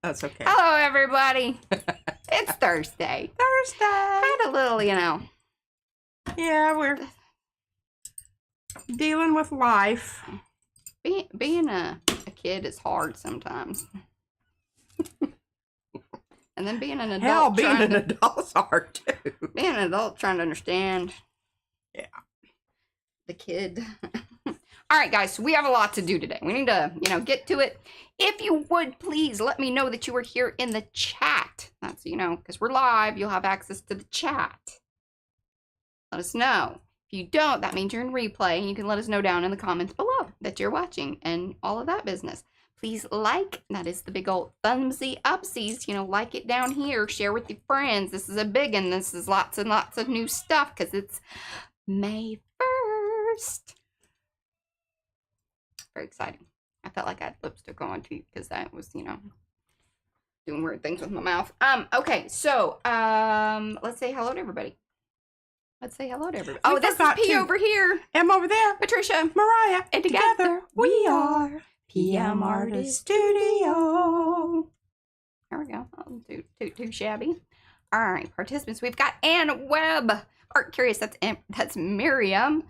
That's okay. Hello, everybody. It's Thursday. Had a little, Yeah, we're dealing with life. being a kid is hard sometimes. And then being an adult. Hell, being an adult's hard too. Being an adult trying to understand. Yeah. The kid. All right, guys, so we have a lot to do today. We need to, get to it. If you would, please let me know that you were here in the chat. That's, because we're live, you'll have access to the chat. Let us know. If you don't, that means you're in replay, and you can let us know down in the comments below that you're watching and all of that business. Please like, that is the big old thumbsy upsies, like it down here, share with your friends. This is a big one. This is lots and lots of new stuff because it's May 1st. Very exciting. I felt like I had lipstick on too because I was, doing weird things with my mouth. Okay, so let's say hello to everybody. Oh, this is P over here. M over there. Patricia. Mariah. And together we are PM Artist Studio. There we go. Oh, too shabby. All right, participants. We've got Ann Webb. Art Curious. That's Miriam.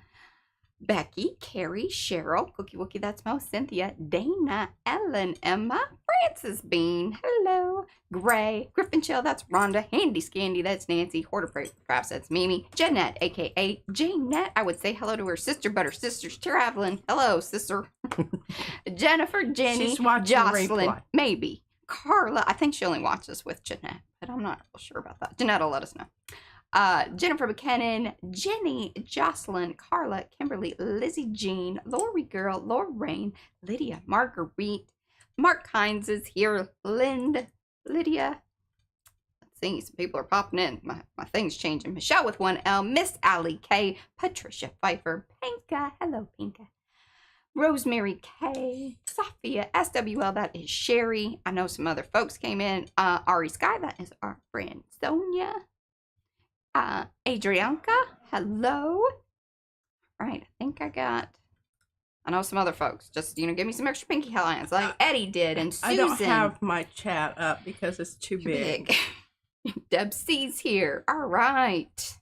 Becky, Carrie, Cheryl, Cookie Wookie, that's Mo, Cynthia, Dana, Ellen, Emma, Francis Bean, hello, Gray, Griffin Chill, that's Rhonda, Handy Scandy, that's Nancy, Hoarder Crafts, that's Mimi, Jeanette, aka Janette, I would say hello to her sister, but her sister's traveling. Hello, sister. Jennifer, Jenny, Jocelyn, maybe. Carla, I think she only watches with Jeanette, but I'm not real sure about that. Jeanette will let us know. Jennifer McKinnon, Jenny, Jocelyn, Carla, Kimberly, Lizzie Jean, Lori Girl, Lorraine, Lydia, Marguerite, Mark Hines is here, Lydia. Let's see, some people are popping in. My thing's changing. Michelle with 1L, Miss Allie K, Patricia Pfeiffer, Pinka, hello Pinka, Rosemary K, Sophia, SWL, that is Sherry. I know some other folks came in. Ari Sky, that is our friend Sonia. Adrianka, hello. All right, I know some other folks. Just, give me some extra pinky hands like Eddie did and Susan. I don't have my chat up because it's too big. Deb C's here. All right.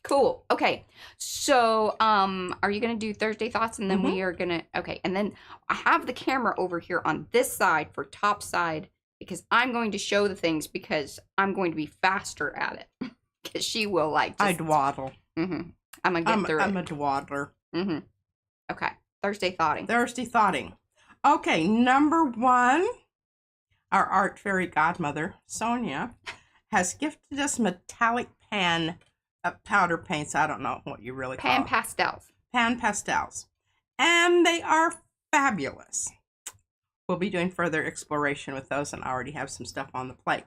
Cool. Okay. So, are you going to do Thursday thoughts? And then we are going to, okay. And then I have the camera over here on this side for top side because I'm going to show the things because I'm going to be faster at it. Because she will I dwaddle. I'm going to get through it. I'm a dwaddler. Okay. Thursday thoughting. Okay, number 1. Our art fairy godmother, Sonia, has gifted us metallic pan powder paints. I don't know what you really call them. Pan pastels. And they are fabulous. We'll be doing further exploration with those, and I already have some stuff on the plate.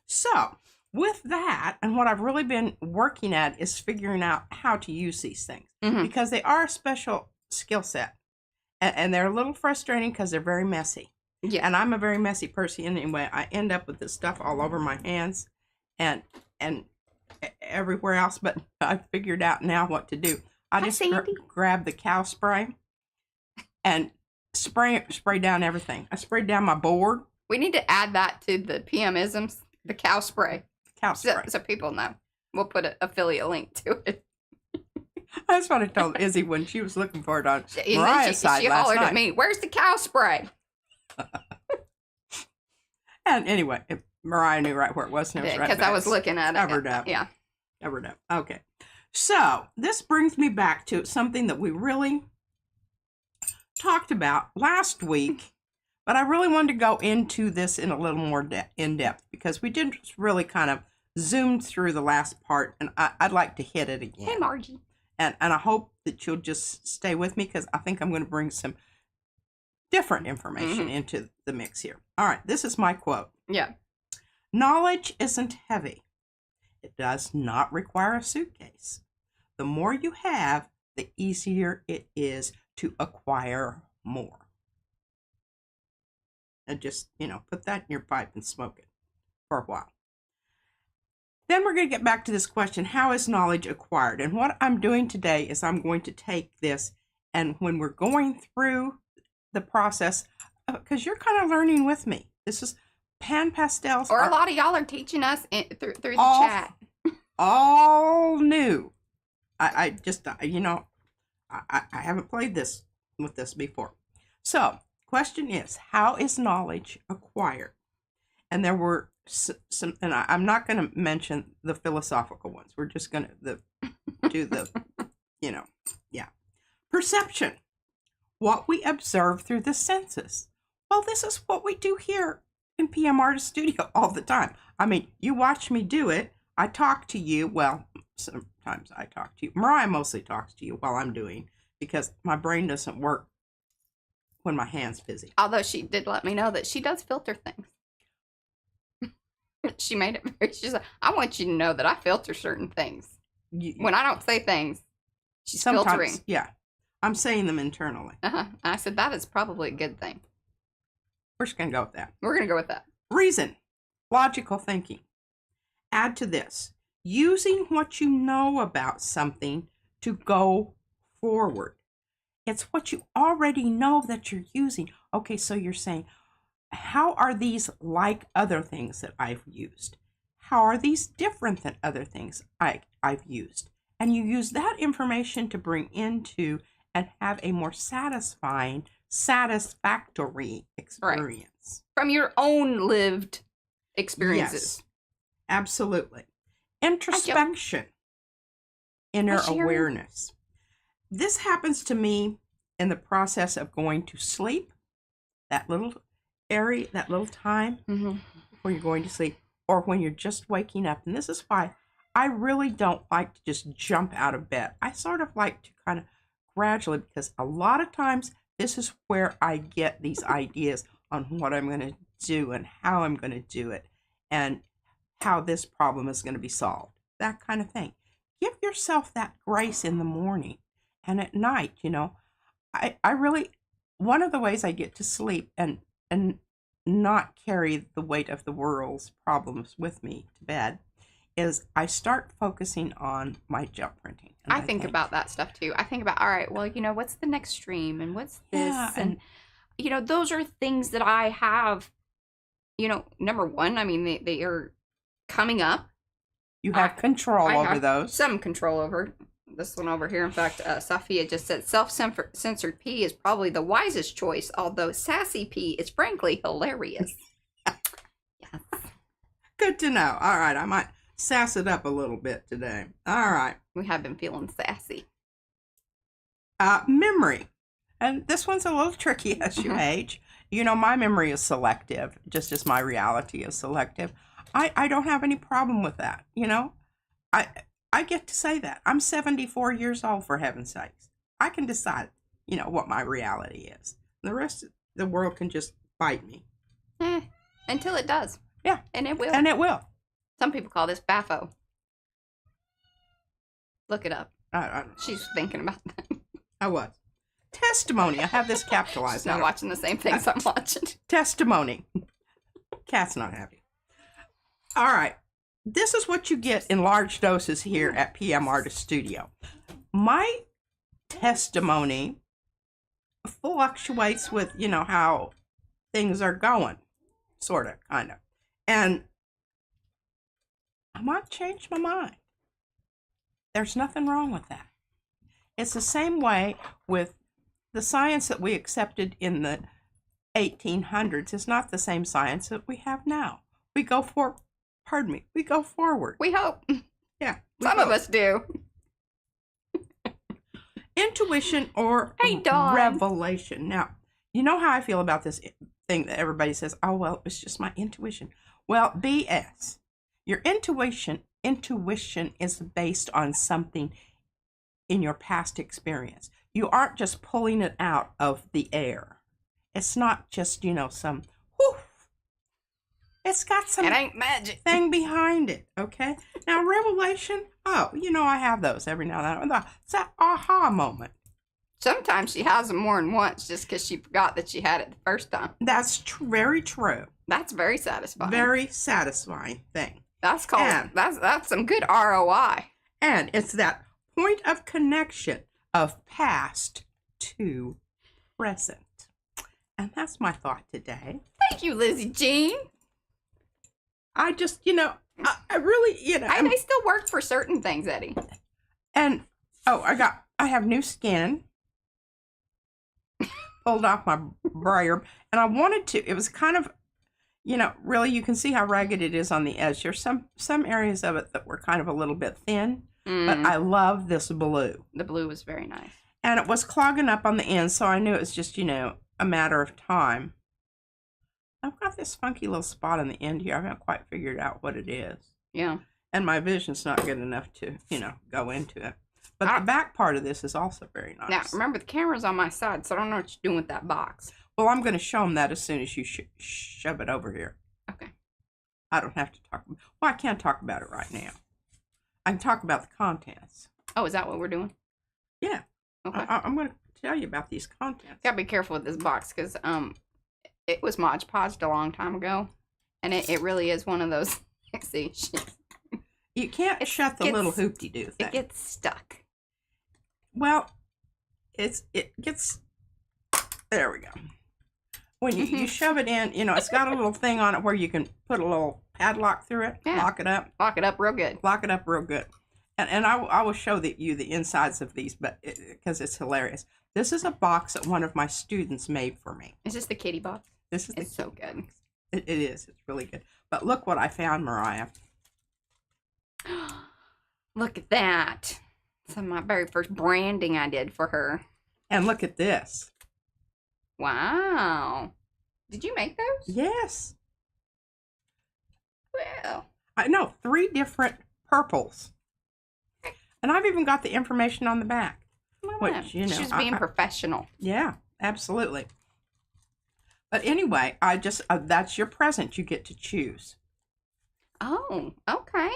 So, with that, and what I've really been working at is figuring out how to use these things because they are a special skill set, and they're a little frustrating because they're very messy. Yeah, and I'm a very messy person anyway. I end up with this stuff all over my hands and everywhere else. But I figured out now what to do. I just grab the cow spray and spray down everything. I sprayed down my board. We need to add that to the PMisms. The cow spray. So people know. We'll put an affiliate link to it. That's what I told Izzy when she was looking for it on Mariah's side last night. She hollered at me, "Where's the cow spray?" And anyway, Mariah knew right where it was. Because I was looking at it. Covered up. Yeah. Covered up. Okay. So this brings me back to something that we really talked about last week. But I really wanted to go into this in a little more in depth because we did really kind of zoom through the last part, and I'd like to hit it again. Hey, Margie. And I hope that you'll just stay with me because I think I'm going to bring some different information into the mix here. All right, this is my quote. Yeah. Knowledge isn't heavy. It does not require a suitcase. The more you have, the easier it is to acquire more. And just, put that in your pipe and smoke it for a while. Then we're going to get back to this question, how is knowledge acquired? And what I'm doing today is I'm going to take this, and when we're going through the process, because you're kind of learning with me. This is pan pastels Or are a lot of y'all are teaching us through the all, chat. all new. I just, you know, I haven't played this with this before. So, question is, how is knowledge acquired? And there were some, and I'm not going to mention the philosophical ones. We're just going to do the, you know, yeah. Perception, what we observe through the senses. Well, this is what we do here in PM Artist Studio all the time. I mean, you watch me do it. I talk to you. Well, sometimes I talk to you. Mariah mostly talks to you while I'm doing, because my brain doesn't work when my hand's busy. Although she did let me know that she does filter things. She made it very, she's like, I want you to know that I filter certain things. When I don't say things, she's filtering. Yeah. I'm saying them internally. And I said, that is probably a good thing. We're just going to go with that. We're going to go with that. Reason, logical thinking. Add to this, using what you know about something to go forward. It's what you already know that you're using. Okay, so you're saying, how are these like other things that I've used? How are these different than other things I've used? And you use that information to bring into and have a more satisfying, satisfactory experience. Right. From your own lived experiences. Yes, absolutely. Introspection, inner awareness. This happens to me in the process of going to sleep, that little area, that little time when you're going to sleep, or when you're just waking up. And this is why I really don't like to just jump out of bed. I sort of like to kind of gradually, because a lot of times this is where I get these ideas on what I'm going to do and how I'm going to do it and how this problem is going to be solved, that kind of thing. Give yourself that grace in the morning and at night. You know, I really, one of the ways I get to sleep and not carry the weight of the world's problems with me to bed is I start focusing on my jump printing. I think about that stuff too. I think about, all right, well, you know, what's the next stream and what's this? Yeah, and, you know, those are things that I have, you know, number one, I mean, they are coming up. You have control over those. Some control over this one over here. In fact, Safia just said self-censored P is probably the wisest choice, although sassy P is frankly hilarious. Yes. Good to know. All right, I might sass it up a little bit today. All right. We have been feeling sassy. Memory. And this one's a little tricky as you age. You know, my memory is selective, just as my reality is selective. I don't have any problem with that, you know. I get to say that. I'm 74 years old, for heaven's sakes. I can decide, you know, what my reality is. The rest of the world can just fight me. Until it does. Yeah. And it will. And it will. Some people call this BAFO. Look it up. I She's thinking about that. I was. Testimony. I have this capitalized. She's not watching the same things I'm watching. Testimony. Cat's not happy. All right. This is what you get in large doses here at PM Artist Studio. My testimony fluctuates with, you know, how things are going. Sort of, kind of. And I might change my mind. There's nothing wrong with that. It's the same way with the science that we accepted in the 1800s. It's not the same science that we have now. We go forward. We hope. Yeah. Some of us do. Intuition or revelation. Now, you know how I feel about this thing that everybody says, oh, well, it's just my intuition. Well, BS. Your intuition is based on something in your past experience. You aren't just pulling it out of the air. It's not just, you know, some whoof. It's got some it ain't magic thing behind it, okay? Now, revelation, oh, you know, I have those every now and then. It's that aha moment. Sometimes she has them more than once just because she forgot that she had it the first time. That's very true. That's very satisfying. Very satisfying thing. That's called, that's some good ROI. And it's that point of connection of past to present. And that's my thought today. Thank you, Lizzie Jean. I just, I really, They still work for certain things, Eddie. And, I have new skin. Pulled off my brayer. And I wanted to, it was kind of, really, you can see how ragged it is on the edge. There's some areas of it that were kind of a little bit thin. But I love this blue. The blue was very nice. And it was clogging up on the end, so I knew it was just, a matter of time. I've got this funky little spot on the end here. I haven't quite figured out what it is. Yeah. And my vision's not good enough to, go into it. But the back part of this is also very nice. Now, remember, the camera's on my side, so I don't know what you're doing with that box. Well, I'm going to show them that as soon as you shove it over here. Okay. I don't have to talk. Well, I can't talk about it right now. I can talk about the contents. Oh, is that what we're doing? Yeah. Okay. I'm going to tell you about these contents. Gotta be careful with this box, because it was Mod Podged a long time ago, and it really is one of those. See, you can't shut the little hoopty-doo thing. It gets stuck. Well, it gets. There we go. When you shove it in, it's got a little thing on it where you can put a little padlock through it, lock it up. Lock it up real good. Lock it up real good. And I will show you the insides of these, but because it's hilarious. This is a box that one of my students made for me. Is this the kitty box? It's so good. It is. It's really good. But look what I found, Mariah. Look at that. Some of my very first branding I did for her. And look at this. Wow. Did you make those? Yes. Well. I know, 3 different purples. And I've even got the information on the back. Which, she's being professional. Yeah, absolutely. But anyway, I just, that's your present you get to choose. Oh, okay.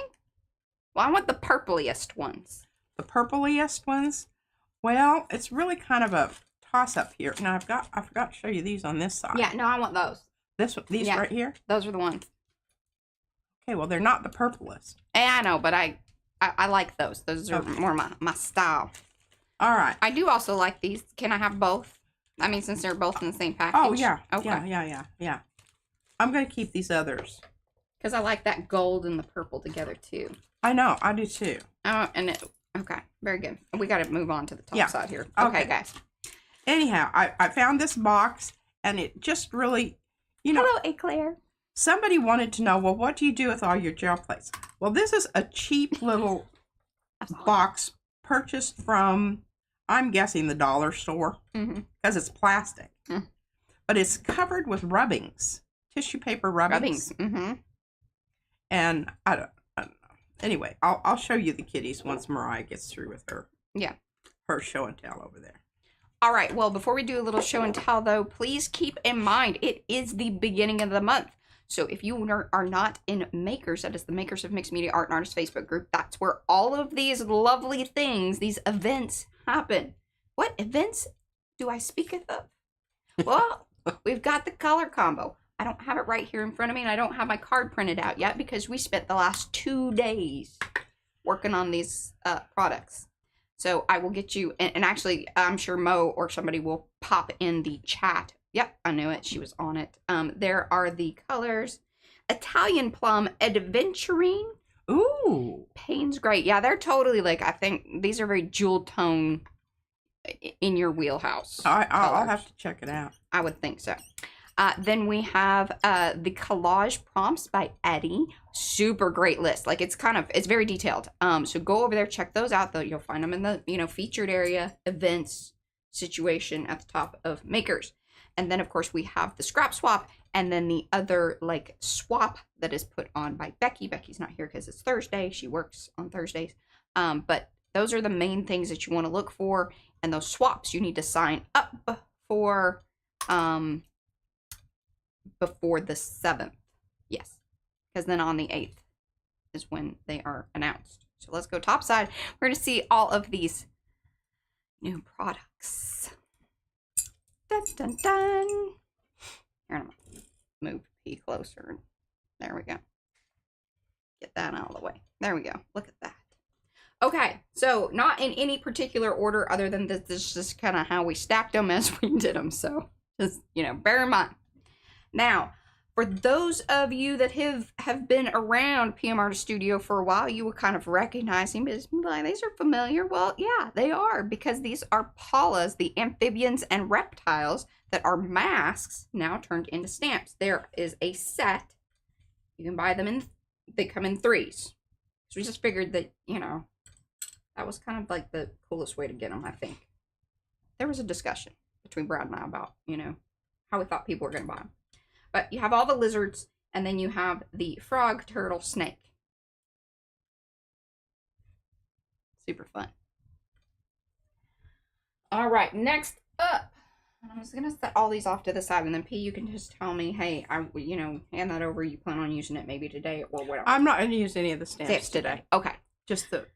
Well, I want the purpliest ones. The purpliest ones? Well, it's really kind of a toss-up here. Now, I forgot to show you these on this side. Yeah, no, I want those. These right here? Those are the ones. Okay, well, they're not the purplest. I know, but I like those. Those are more my style. All right. I do also like these. Can I have both? I mean, since they're both in the same package. Oh, yeah. Okay. Yeah. I'm going to keep these others. Because I like that gold and the purple together, too. I know. I do, too. Oh, okay. Very good. We got to move on to the top side here. Okay, guys. Anyhow, I found this box, and it just really, Hello, Eclair. Somebody wanted to know, well, what do you do with all your gel plates? Well, this is a cheap little box purchased from, I'm guessing, the dollar store, because it's plastic. But it's covered with rubbings, tissue paper rubbings. And I don't know. Anyway, I'll show you the kitties once Mariah gets through with her show and tell over there. All right. Well, before we do a little show and tell, though, please keep in mind it is the beginning of the month. So if you are not in Makers, that is the Makers of Mixed Media Art and Artists Facebook group, that's where all of these lovely things, these events happen. What events do I speak of? Well, we've got the color combo. I don't have it right here in front of me, and I don't have my card printed out yet because we spent the last 2 days working on these products. So I will get you, and actually, I'm sure Mo or somebody will pop in the chat. Yep, I knew it. She was on it. There are the colors. Italian Plum, Adventuring. Ooh. Payne's Great. Yeah, they're totally I think these are very jewel tone in your wheelhouse. I'll have to check it out. I would think so. Then we have the Collage Prompts by Eddie. Super great list. It's very detailed. So go over there, check those out, though. You'll find them in the, featured area, events, situation at the top of Makers. And then, of course, we have the Scrap Swap, and then the other, swap that is put on by Becky. Becky's not here because it's Thursday. She works on Thursdays. But those are the main things that you want to look for. And those swaps you need to sign up for before the 7th. Yes. Because then on the 8th is when they are announced. So let's go topside. We're going to see all of these new products. Dun, dun, dun. Here, I'm going to move P closer. There we go. Get that out of the way. There we go. Look at that. Okay, so not in any particular order other than this is just kind of how we stacked them as we did them. So just, bear in mind. Now, For those of you that have been around PM Artist Studio for a while, you will kind of recognize him as like, these are familiar. Well, yeah, they are, because these are Paula's, the amphibians and reptiles that are masks now turned into stamps. There is a set. You can buy them in, they come in 3s. So we just figured that, you know, that was kind of like the coolest way to get them, I think. There was a discussion between Brad and I about, you know, how we thought people were going to buy them. But you have all the lizards, and then you have the frog, turtle, snake. Super fun. All right, next up. I'm just going to set all these off to the side, and then P, you can just tell me, hey, you know, hand that over. You plan on using it maybe today or whatever. I'm not going to use any of the stamps today. Okay. Just the...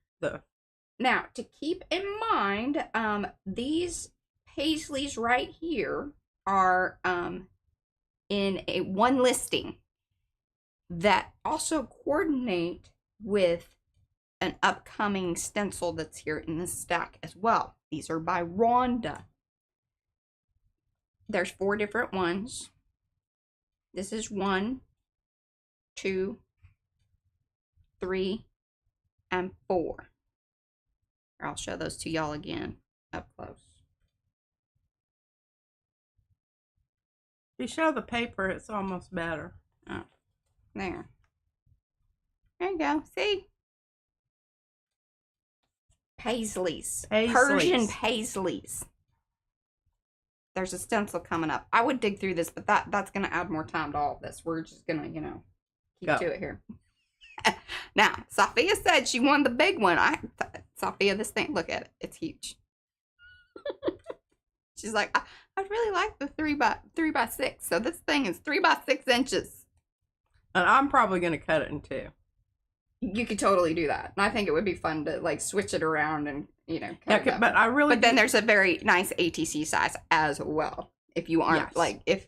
Now, to keep in mind, these paisleys right here are in a one listing that also coordinate with an upcoming stencil that's here in this stack as well. These are by Rhonda. There's 4 different ones. This is 1, 2, 3, and 4. I'll show those to y'all again up close. If you show the paper, it's almost better. Oh, there. There you go. See? Paisleys. Persian paisleys. There's a stencil coming up. I would dig through this, but that's going to add more time to all of this. We're just going to, you know, keep to it here. Now, Sophia said she wanted the big one. Sophia, this thing, look at it. It's huge. She's like, I'd really like the 3 by 6. So this thing is 3 by 6 inches. And I'm probably going to cut it in 2. You could totally do that. And I think it would be fun to like switch it around and, you know, cut it up. But then there's a very nice ATC size as well. If you aren't like, if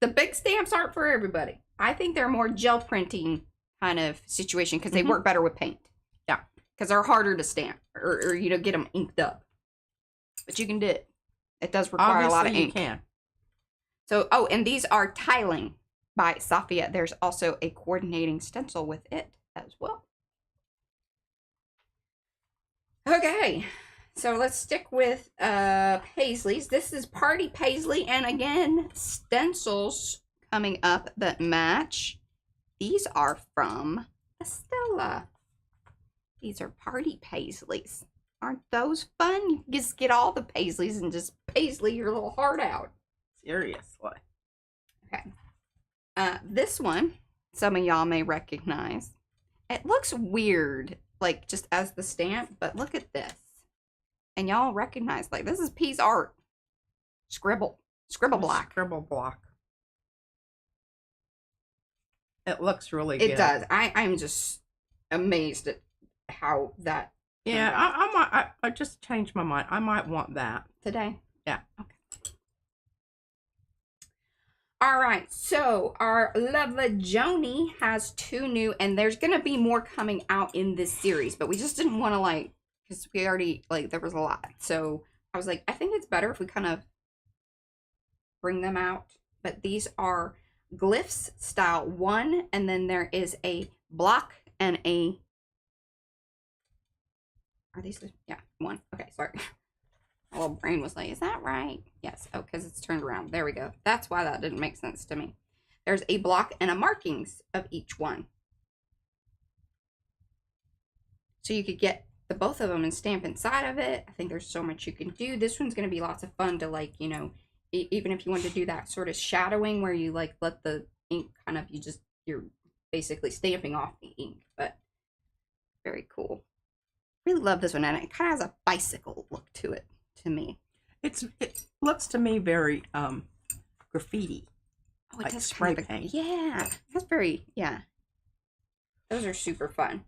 the big stamps aren't for everybody. I think they're more gel printing kind of situation because they work better with paint. Yeah. Because they're harder to stamp or, you know, get them inked up. But you can do it. It does require a lot of ink. You can. So, oh, and these are tiling by Sophia. There's also a coordinating stencil with it as well. Okay, so let's stick with paisleys. This is Party Paisley, and again, stencils coming up that match. These are from Estella. These are Party Paisleys. Aren't those fun? You can just get all the paisleys and just paisley your little heart out. Seriously. Okay. This one, some of y'all may recognize. It looks weird, like just as the stamp, but look at this. And y'all recognize, like, this is P's art. Scribble block. Scribble block. It looks really good. It does. I'm just amazed at how that. Yeah, I just changed my mind. I might want that. Today? Yeah. Okay. All right, so our lovely Joni has 2 new, and there's going to be more coming out in this series, but we just didn't want to, like, because we already, like, there was a lot. So I was like, I think it's better if we kind of bring them out. But these are Glyphs Style 1, and then there is a block and a... Are these... Yeah, 1. Okay, sorry. My little brain was like, is that right? Yes. Oh, because it's turned around. There we go. That's why that didn't make sense to me. There's a block and a markings of each one. So you could get the both of them and stamp inside of it. I think there's so much you can do. This one's going to be lots of fun to, like, you know, even if you want to do that sort of shadowing where you, like, let the ink kind of, you're basically stamping off the ink. But very cool. Really love this one. And it kind of has a bicycle look to it. To me, it looks to me very graffiti. Oh, it like does spray kind of, paint. Yeah, that's very, yeah. Those are super fun.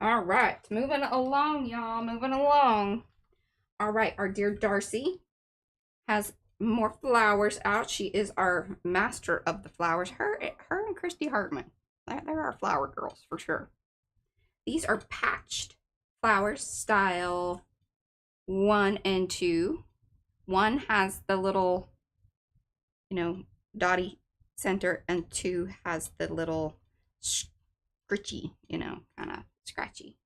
All right, moving along, y'all. Moving along. All right, our dear Darcy has more flowers out. She is our master of the flowers. Her and Christy Hartman. They're our flower girls for sure. These are patched flowers, style 1 and 2. One has the little, you know, dotty center, and 2 has the little scritchy, you know, kind of scratchy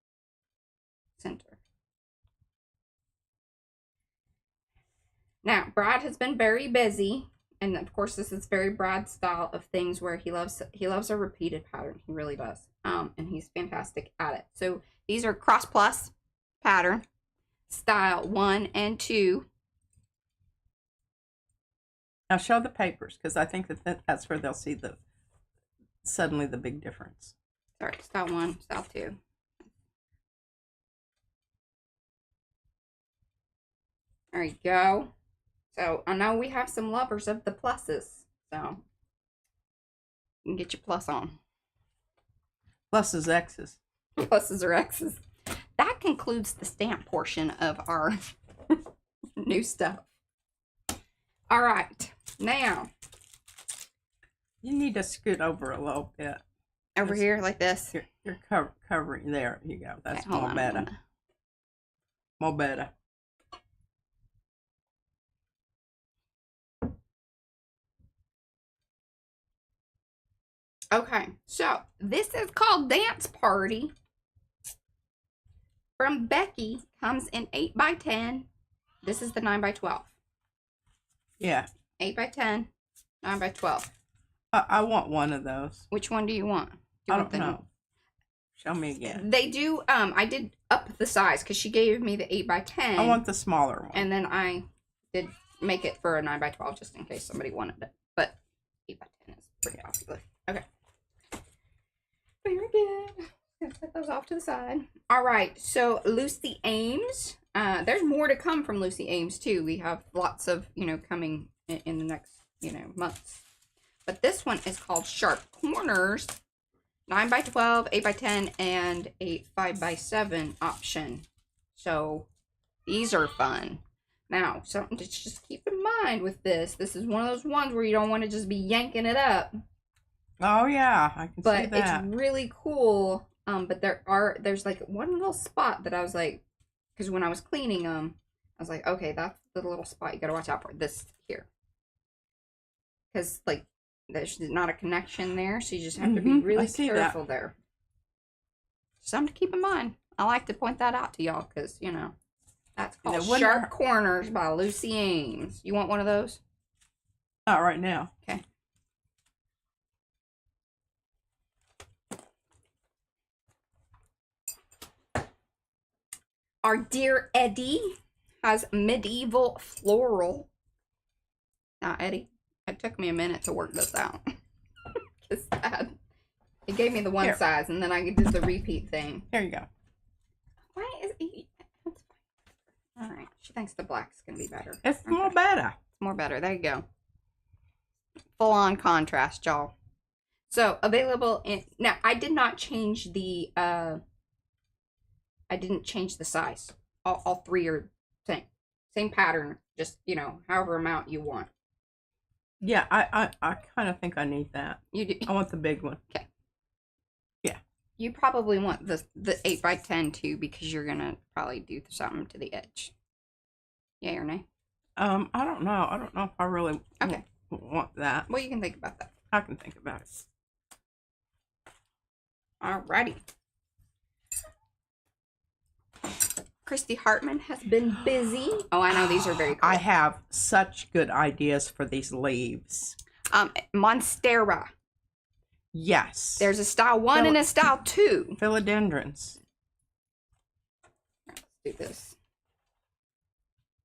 center. Now, Brad has been very busy, and of course this is very Brad's style of things where he loves a repeated pattern. He really does. And he's fantastic at it. So these are cross plus pattern, style 1 and 2. Now show the papers, because I think that's where they'll see suddenly the big difference. Sorry, style 1, style 2. There you go. So I know we have some lovers of the pluses, so you can get your plus on. Pluses, X's. Pluses or X's. That concludes the stamp portion of our new stuff. All right, now You need to scoot over a little bit. over here like this. You're covering. There you go. That's Okay, hold more on, better. More better. Okay, so this is called Dance Party from Becky. Comes in 8x10. This is the 9x12. Yeah. 8x10, 9x12. I want one of those. Which one do you want? I don't know. Show me again. They do, I did up the size because she gave me the 8x10. I want the smaller one. And then I did make it for a 9x12 just in case somebody wanted it. But 8x10 is pretty popular. Okay. Very good. Gonna set those off to the side. All right. So Lucy Ames. There's more to come from Lucy Ames too. We have lots of, coming in the next, months. But this one is called Sharp Corners. 9x12, 8x10, and a 5x7 option. So these are fun. Now, something to just keep in mind with this. This is one of those ones where you don't want to just be yanking it up. Oh yeah, I can see that. But it's really cool. But there's like one little spot that I was like, because when I was cleaning them, I was like, okay, that's the little spot you gotta watch out for. This here. Because like there's not a connection there, so you just have to be really careful there. Something to keep in mind. I like to point that out to y'all because, that's called Sharp Corners by Lucy Ames. You want one of those? Not right now. Okay. Our dear Eddie has Medieval Floral. Now, Eddie, it took me a minute to work this out. Because he gave me the one size, and then I did the repeat thing. Here you go. Why is he? That's fine. All right. She thinks the black's going to be better. It's more better. It's more better. There you go. Full on contrast, y'all. So, available in... Now, I did not change the... I didn't change the size. All three are same pattern. Just, however amount you want. Yeah, I kind of think I need that. You do? I want the big one. Okay. Yeah. You probably want the 8x10 too, because you're gonna probably do something to the edge. Yay or nay? I don't know. I don't know if I really want that. Well, you can think about that. I can think about it. Alrighty. Christy Hartman has been busy. Oh, I know these are very cool. I have such good ideas for these leaves. Monstera. Yes. There's a style 1 and a style 2. Philodendrons. Let's do this.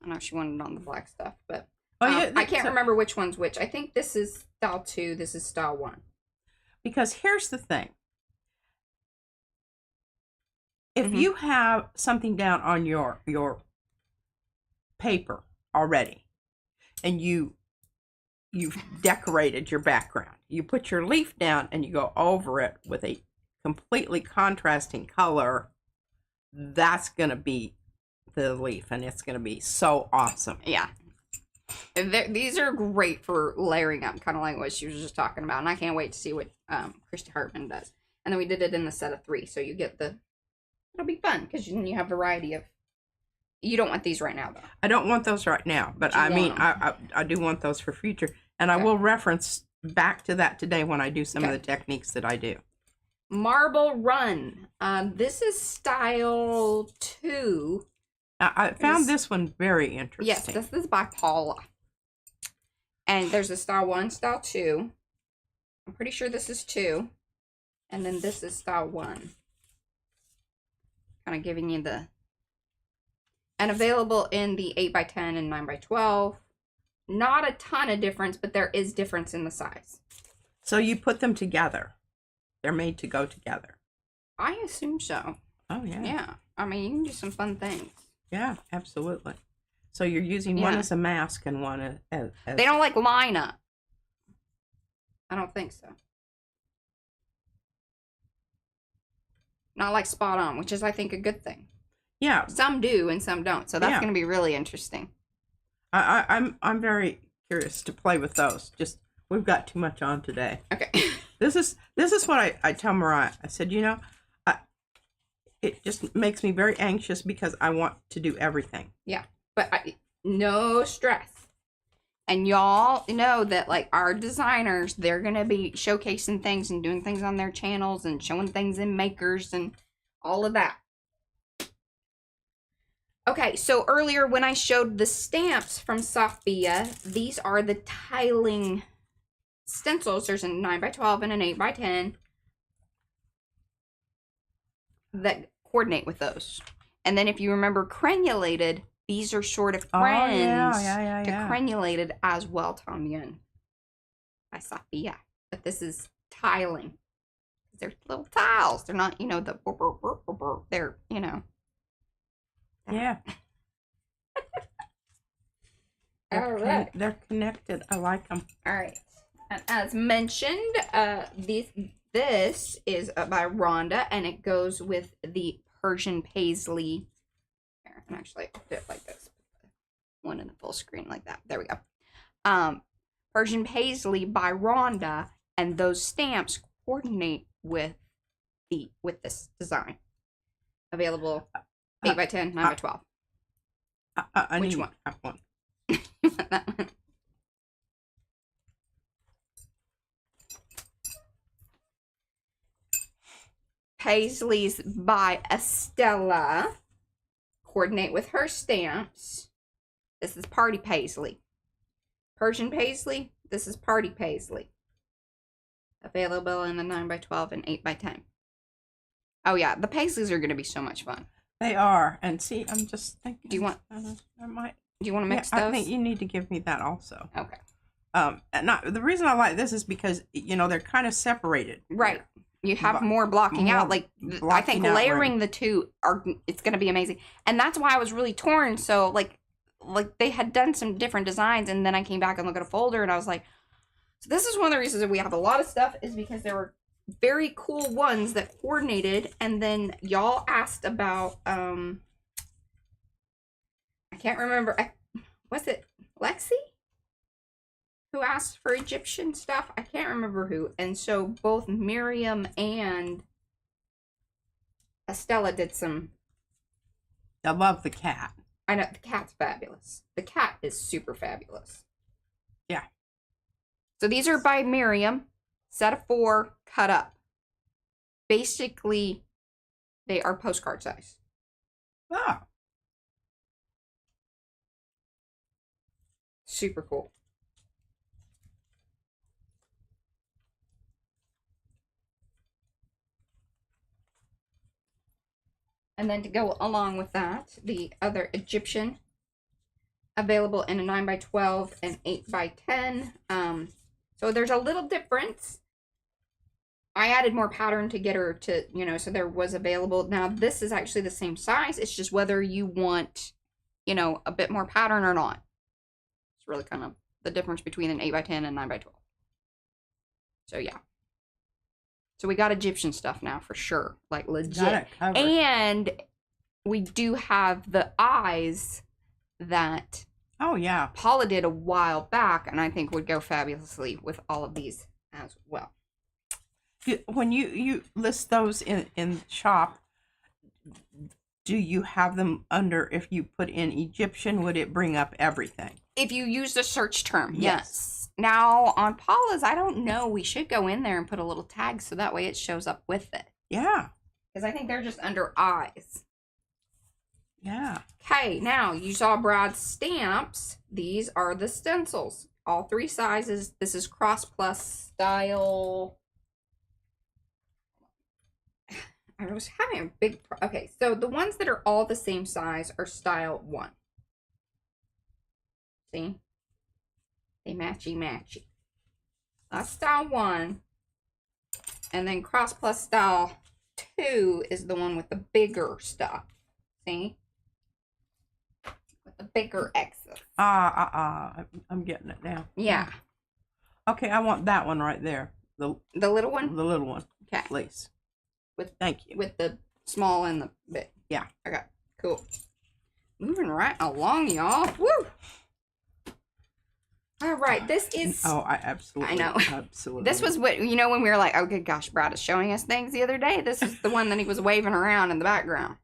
I know she wanted on the black stuff, but yeah, I can't remember which one's which. I think this is style 2. This is style 1. Because here's the thing. If you have something down on your paper already, and you've decorated your background, you put your leaf down and you go over it with a completely contrasting color, that's going to be the leaf, and it's going to be so awesome. Yeah. These are great for layering up, kind of like what she was just talking about, and I can't wait to see what Christy Hartman does. And then we did it in the set of 3, so you get it'll be fun, because then you have variety of... You don't want these right now, though. I don't want those right now, but I mean, I do want those for future. And I will reference back to that today when I do some of Okay. the techniques that I do. Marble Run. This is style 2. I found this one very interesting. Yes, this is by Paula. And there's a style 1, style 2. I'm pretty sure this is 2. And then this is style 1. Kind of giving you the... And available in the 8x10 and 9x12. Not a ton of difference, but there is difference in the size. So you put them together. They're made to go together. I assume so. Oh, yeah. Yeah. I mean, you can do some fun things. Yeah, absolutely. So you're using one as a mask and one as... They don't like line up. I don't think so. Not like spot on, which is, I think, a good thing. Yeah. Some do and some don't. So that's going to be really interesting. I'm very curious to play with those. Just, we've got too much on today. Okay. This is what I tell Mariah. I said, you know, it just makes me very anxious because I want to do everything. Yeah, but no stress. And y'all know that, like, our designers, they're going to be showcasing things and doing things on their channels and showing things in makers and all of that. Okay, so earlier when I showed the stamps from Sophia, these are the tiling stencils. There's a 9x12 and an 8x10 that coordinate with those. And then if you remember crenulated, these are sort of friends to crenulated as well, Tom Yun by Sophia. But this is tiling. They're little tiles. They're not, you know, the they're, you know. Yeah. They're connected. I like them. All right. And as mentioned, this is by Rhonda, and it goes with the Persian paisley. Here, and actually, I'll do it like this. One in the full screen like that. There we go. Persian paisley by Rhonda, and those stamps coordinate with this design. Available 8x10, 9x12. Which one? That one. You want that one? Paisleys by Estella. Coordinate with her stamps. This is Party Paisley. Persian Paisley. This is Party Paisley. Available in the 9x12 and 8x10. Oh yeah, the Paisleys are going to be so much fun. They are. And see, I'm just thinking. Do you want? I might. Do you want to mix those? those? I think you need to give me that also. Okay. And the reason I like this is because, you know, they're kind of separated. Right. You have more blocking out. Like, I think layering the two it's going to be amazing. And that's why I was really torn. So, like they had done some different designs, and then I came back and looked at a folder, and I was like, so this is one of the reasons that we have a lot of stuff, is because there were very cool ones that coordinated. And then y'all asked about, I can't remember. Was it Lexi who asked for Egyptian stuff? I can't remember who. And so both Miriam and Estella did some. I love the cat. I know, the cat's fabulous. The cat is super fabulous. Yeah. So these are by Miriam. Set of 4, cut up. Basically, they are postcard size. Oh. Super cool. And then to go along with that, the other Egyptian, available in a 9x12 and 8x10. So there's a little difference. I added more pattern to get her to, you know, so there was available. Now this is actually the same size. It's just whether you want, you know, a bit more pattern or not. It's really kind of the difference between an 8x10 and 9x12. So yeah. So we got Egyptian stuff now for sure, like legit. And we do have the eyes that Paula did a while back, and I think would go fabulously with all of these as well. When you list those in shop, do you have them under, if you put in Egyptian, would it bring up everything? If you use the search term, yes. Now, on Paula's, I don't know. We should go in there and put a little tag so that way it shows up with it. Yeah. Because I think they're just under eyes. Yeah. Okay, now you saw Brad's stamps. These are the stencils. All 3 sizes. This is Cross Plus style. I was having a big... Okay, so the ones that are all the same size are style 1. See? They matchy-matchy. That's style 1. And then Cross Plus style 2 is the one with the bigger stuff. See? With the bigger X's. I'm getting it now. Yeah. Okay, I want that one right there. The little one? The little one. Okay. Please. Thank you. With the small and the big. Yeah. Okay. Cool. Moving right along, y'all. Woo! All right, this is... Oh, I absolutely... I know. Absolutely. This was what, you know, when we were like, oh, good gosh, Brad is showing us things the other day. This is the one that he was waving around in the background.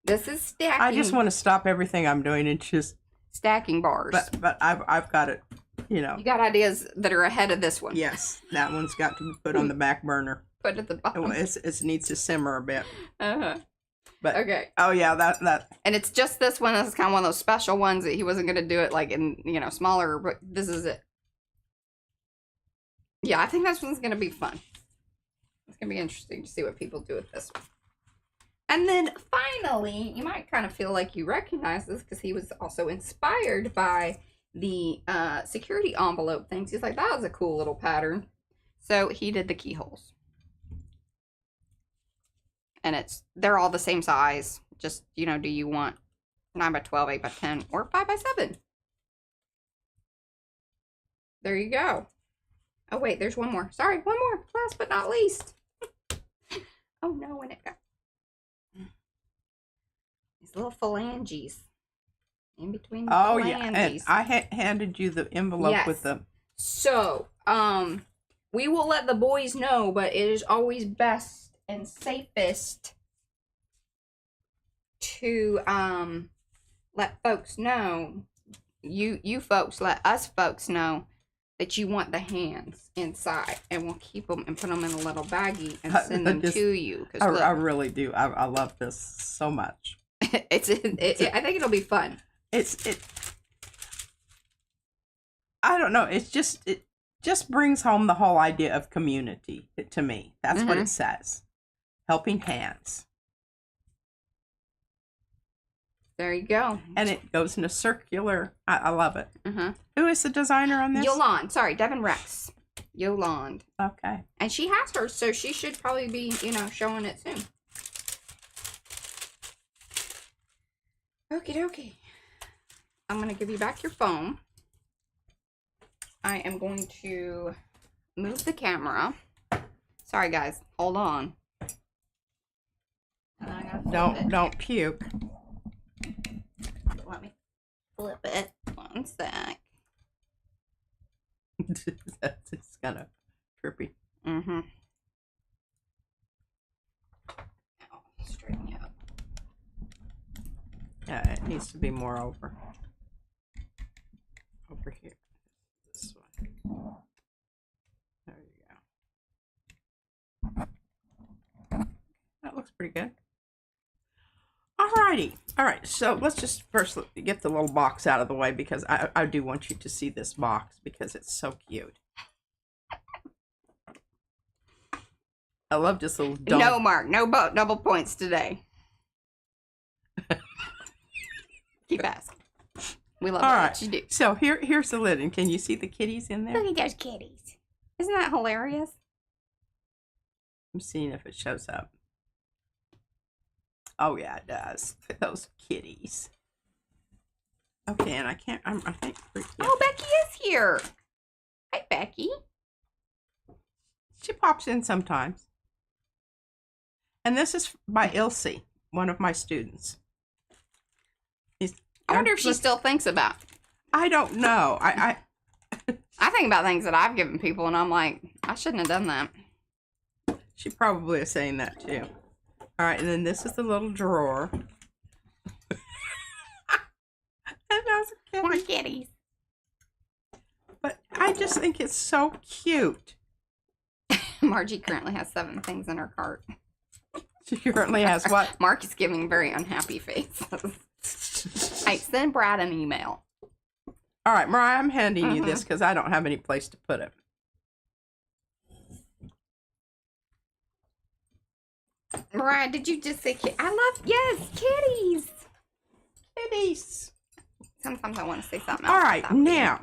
This is stacking. I just want to stop everything I'm doing and just... Stacking bars. But I've got it, you know. You got ideas that are ahead of this one. Yes, that one's got to be put on the back burner. Put at the bottom. It needs to simmer a bit. Uh-huh. But, okay. Oh, yeah, that. And it's just this one. This is kind of one of those special ones that he wasn't going to do it like in, you know, smaller, but this is it. Yeah, I think this one's going to be fun. It's going to be interesting to see what people do with this one. And then finally, you might kind of feel like you recognize this because he was also inspired by the security envelope things. He's like, that was a cool little pattern. So he did the keyholes. And they're all the same size. Just, you know, do you want 9 by 12, 8 by 10, or 5 by 7? There you go. Oh, wait, there's one more. Sorry, one more. Last but not least. Oh, no, and it got... These little phalanges. In between the phalanges. Yeah, and I handed you the envelope with them. So, we will let the boys know, but it is always best and safest to let folks know, you folks let us folks know that you want the hands inside, and we'll keep them and put them in a little baggie and send them to you. I really do. I love this so much. I think it'll be fun. I don't know. It just brings home the whole idea of community to me. That's what it says. Helping hands. There you go. And it goes in a circular. I love it. Who is the designer on this? Yolande. Sorry, Devin Rex. Yolande. Okay. And she has hers, so she should probably be, you know, showing it soon. Okie dokie. I'm going to give you back your phone. I am going to move the camera. Sorry, guys. Hold on. Don't puke. Let me flip it. One sec. It's kind of trippy. Now, straighten you up. Yeah, it needs to be more over here. This way. There you go. That looks pretty good. Alrighty. Alright, so let's just first get the little box out of the way because I do want you to see this box because it's so cute. I love this little dome. No, Mark. No double points today. Keep asking. We love what you do. So here's the lid, and can you see the kitties in there? Look at those kitties. Isn't that hilarious? I'm seeing if it shows up. Oh yeah, it does. Look at those kitties. Okay, and I think. Oh, Becky is here. Hi, Becky. She pops in sometimes. And this is by Ilse, one of my students. I wonder if she still thinks about. I don't know. I think about things that I've given people, and I'm like, I shouldn't have done that. She probably is saying that too. All right, and then this is the little drawer. And those More kitties. But I just think it's so cute. Margie currently has 7 things in her cart. She currently has what? Mark is giving very unhappy faces. Hey, send Brad an email. All right, Mariah, I'm handing you this because I don't have any place to put it. Mariah, did you just say I love, yes, kitties. Kitties. Sometimes I want to say something All else. right, now,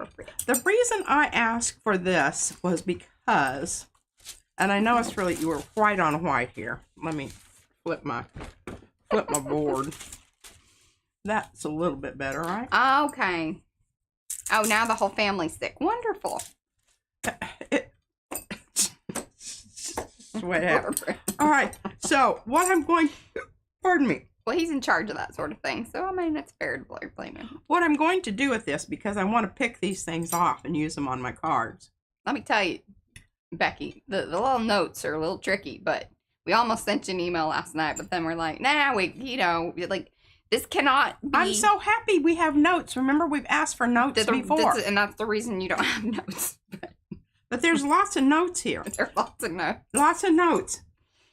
the reason I asked for this was because, and I know it's really, you were white on white here. Let me flip my board. That's a little bit better, right? Okay. Oh, now the whole family's sick. Wonderful. What happened? All right, so what I'm going, pardon me. Well, he's in charge of that sort of thing, so I mean, it's fair to blame him. What I'm going to do with this, because I want to pick these things off and use them on my cards. Let me tell you, Becky, the little notes are a little tricky, but we almost sent you an email last night, but then we're like, nah, like, this cannot be. I'm so happy we have notes. Remember, we've asked for notes before. And that's the reason you don't have notes. But there's lots of notes here. There are lots of notes. Lots of notes.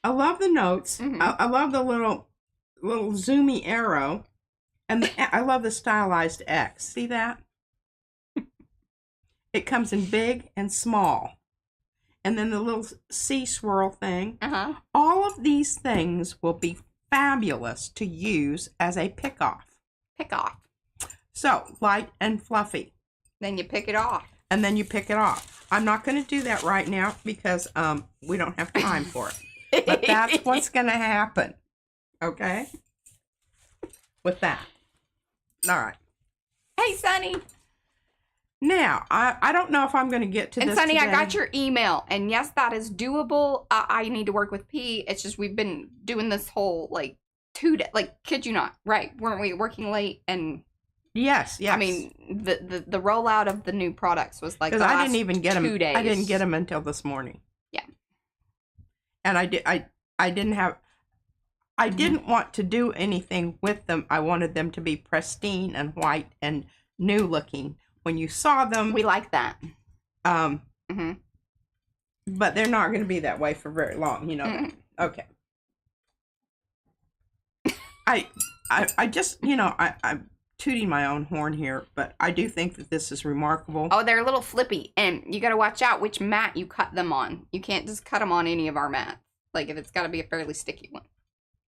I love the notes. Mm-hmm. I love the little zoomy arrow. And I love the stylized X. See that? It comes in big and small. And then the little sea swirl thing. Uh-huh. All of these things will be fabulous to use as a pick-off. Pick off. So, light and fluffy. Then you pick it off. And then you pick it off. I'm not going to do that right now because we don't have time for it. But that's what's going to happen. Okay? With that. All right. Hey, Sonny. Now, I don't know if I'm going to get to this And Sonny, today. I got your email. And yes, that is doable. I need to work with P. It's just we've been doing this whole, like, 2 days. Like, kid you not. Right. Weren't we working late? And Yes. I mean, the rollout of the new products was like the because I last didn't even get them. 2 days. I didn't get them until this morning. Yeah. And I didn't want to do anything with them. I wanted them to be pristine and white and new looking. When you saw them, We like that. but they're not going to be that way for very long, you know. Mm-hmm. Okay. I just, you know, I'm tooting my own horn here, but I do think that this is remarkable. Oh, they're a little flippy, and you got to watch out which mat you cut them on. You can't just cut them on any of our mats. Like, if it's got to be a fairly sticky one.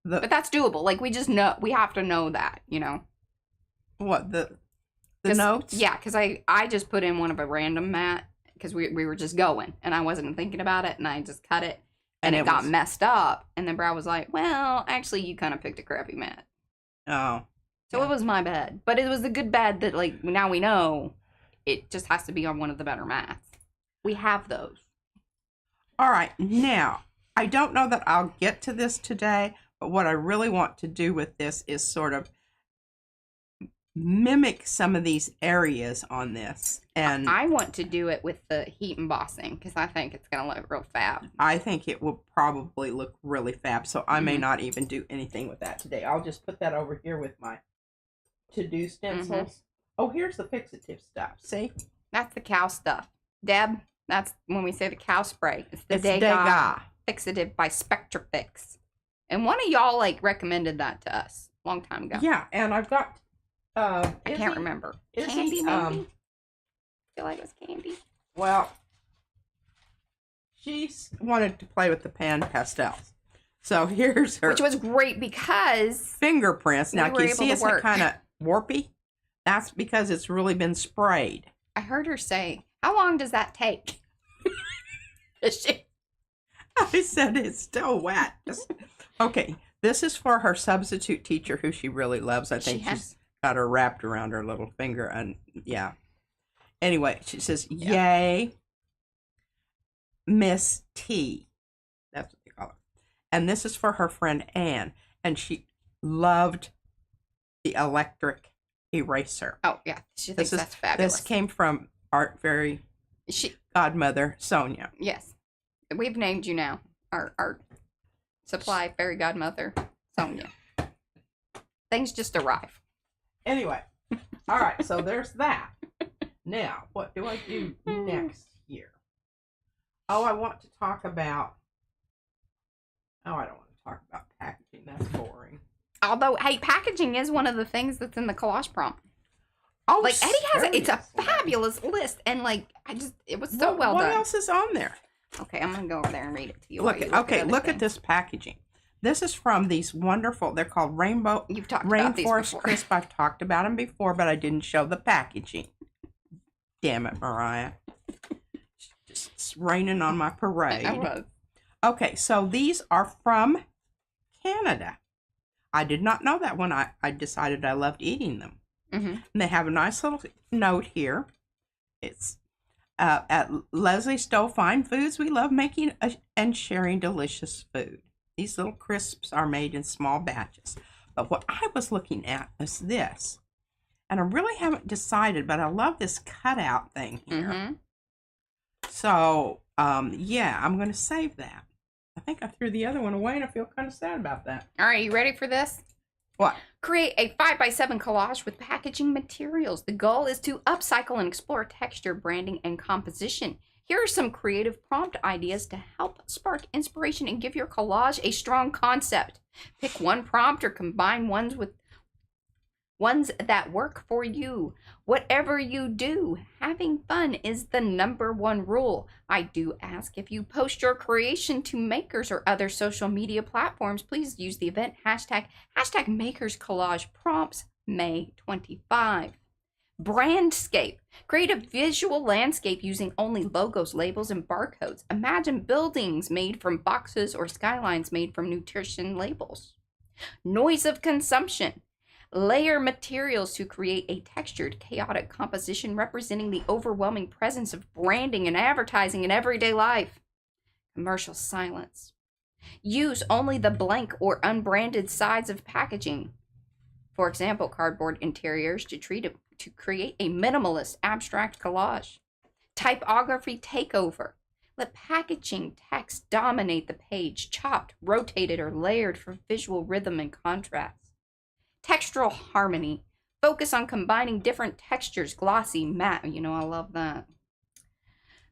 But that's doable. Like, we have to know that, you know. What, the notes? Yeah, because I just put in one of a random mat because we were just going, and I wasn't thinking about it, and I just cut it, and it got messed up. And then Brad was like, well, actually, you kind of picked a crappy mat. Oh. So yeah. It was my bad. But it was a good bad that, like, now we know it just has to be on one of the better mats. We have those. All right. Now, I don't know that I'll get to this today, but what I really want to do with this is sort of mimic some of these areas on this. And I want to do it with the heat embossing because I think it's going to look real fab. I think it will probably look really fab, so I may not even do anything with that today. I'll just put that over here with my to-do stencils. Oh, here's the fixative stuff. See? That's the cow stuff. Deb, that's when we say the cow spray. It's the It's Degas Degas. Fixative by Spectrafix. And one of y'all, like, recommended that to us a long time ago. Yeah, and I've got I can't remember. Candy, maybe? I feel like it was Candy. Well, she wanted to play with the pan pastels. So here's her. Which was great because fingerprints. Now, we were can you able see to it's work. kind of warpy? That's because it's really been sprayed. I heard her say, how long does that take? I said it's still wet. Okay, this is for her substitute teacher who she really loves. I think she's got her wrapped around her little finger. And yeah. Anyway, she says, yay, Miss T. That's what they call her. And this is for her friend Anne. And she loved the electric eraser. Oh, yeah. She thinks that's fabulous. This came from Art Fairy Godmother Sonia. Yes. We've named you now. Our supply fairy godmother, Sonia. Things just arrive. Anyway. All right. So there's that. Now, what do I do next here? Oh, I want to talk about... Oh, I don't want to talk about packaging. That's boring. Although, hey, packaging is one of the things that's in the collage prompt. Oh, like Eddie has it's a fabulous list, and like it was so well done. What else is on there? Okay, I'm gonna go over there and read it to you. Look at this packaging. This is from these wonderful. They're called Rainbow. You've talked about these Rainforest before. Crisp. I've talked about them before, but I didn't show the packaging. Damn it, Mariah! It's raining on my parade. I was. Okay, so these are from Canada. I did not know that when I decided I loved eating them. Mm-hmm. And they have a nice little note here. It's at Leslie Stowe Fine Foods, we love making and sharing delicious food. These little crisps are made in small batches. But what I was looking at is this. And I really haven't decided, but I love this cutout thing here. Mm-hmm. So, yeah, I'm going to save that. I think I threw the other one away, and I feel kind of sad about that. All right, you ready for this? What? Create a 5x7 collage with packaging materials. The goal is to upcycle and explore texture, branding, and composition. Here are some creative prompt ideas to help spark inspiration and give your collage a strong concept. Pick one prompt or combine ones that work for you. Whatever you do, having fun is the #1 rule. I do ask if you post your creation to makers or other social media platforms, please use the event hashtag makers collage prompts May 25. Brandscape. Create a visual landscape using only logos, labels, and barcodes. Imagine buildings made from boxes or skylines made from nutrition labels. Noise of consumption. Layer materials to create a textured, chaotic composition representing the overwhelming presence of branding and advertising in everyday life. Commercial silence. Use only the blank or unbranded sides of packaging. For example, cardboard interiors to create a minimalist abstract collage. Typography takeover. Let packaging text dominate the page, chopped, rotated, or layered for visual rhythm and contrast. Textural harmony. Focus on combining different textures, glossy, matte. You know, I love that.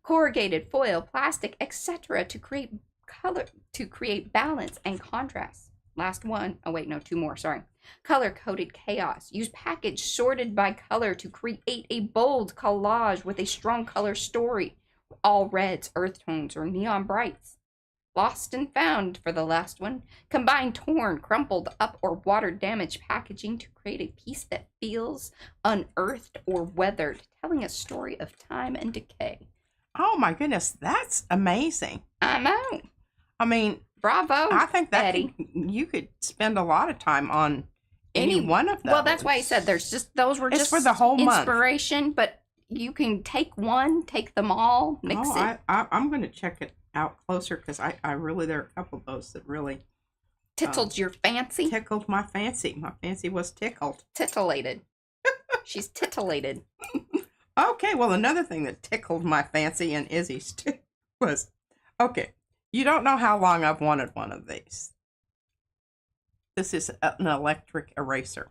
Corrugated, foil, plastic, etc. to create color, to create balance and contrast. Last one. Oh, wait, no, two more. Sorry. Color-coded chaos. Use package sorted by color to create a bold collage with a strong color story. All reds, earth tones, or neon brights. Lost and found for the last one. Combine torn, crumpled up, or water-damaged packaging to create a piece that feels unearthed or weathered, telling a story of time and decay. Oh my goodness, that's amazing. I know. I mean, bravo, I think that Eddie. You could spend a lot of time on any one of those. Well, that's why I said those were just for the whole inspiration, month. But you can take one, take them all, mix it. I'm going to check it out closer because I really, there are a couple of those that really tickled your fancy. Tickled my fancy. My fancy was tickled. Titillated. She's titillated. Okay, well, another thing that tickled my fancy and Izzy's too was, okay, you don't know how long I've wanted one of these. This is an electric eraser.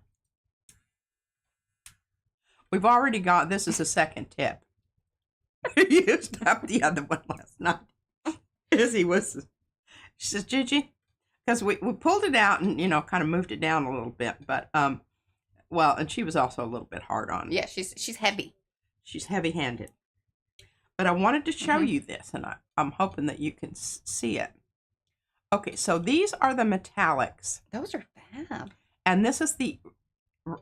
We've already got, this is a second tip. We used up the other one last night. Izzy she says, Gigi, because we pulled it out and, kind of moved it down a little bit, but, well, and she was also a little bit hard on it. Yeah, she's heavy. She's heavy-handed. But I wanted to show you this, and I'm hoping that you can see it. Okay, so these are the metallics. Those are fab. And this is the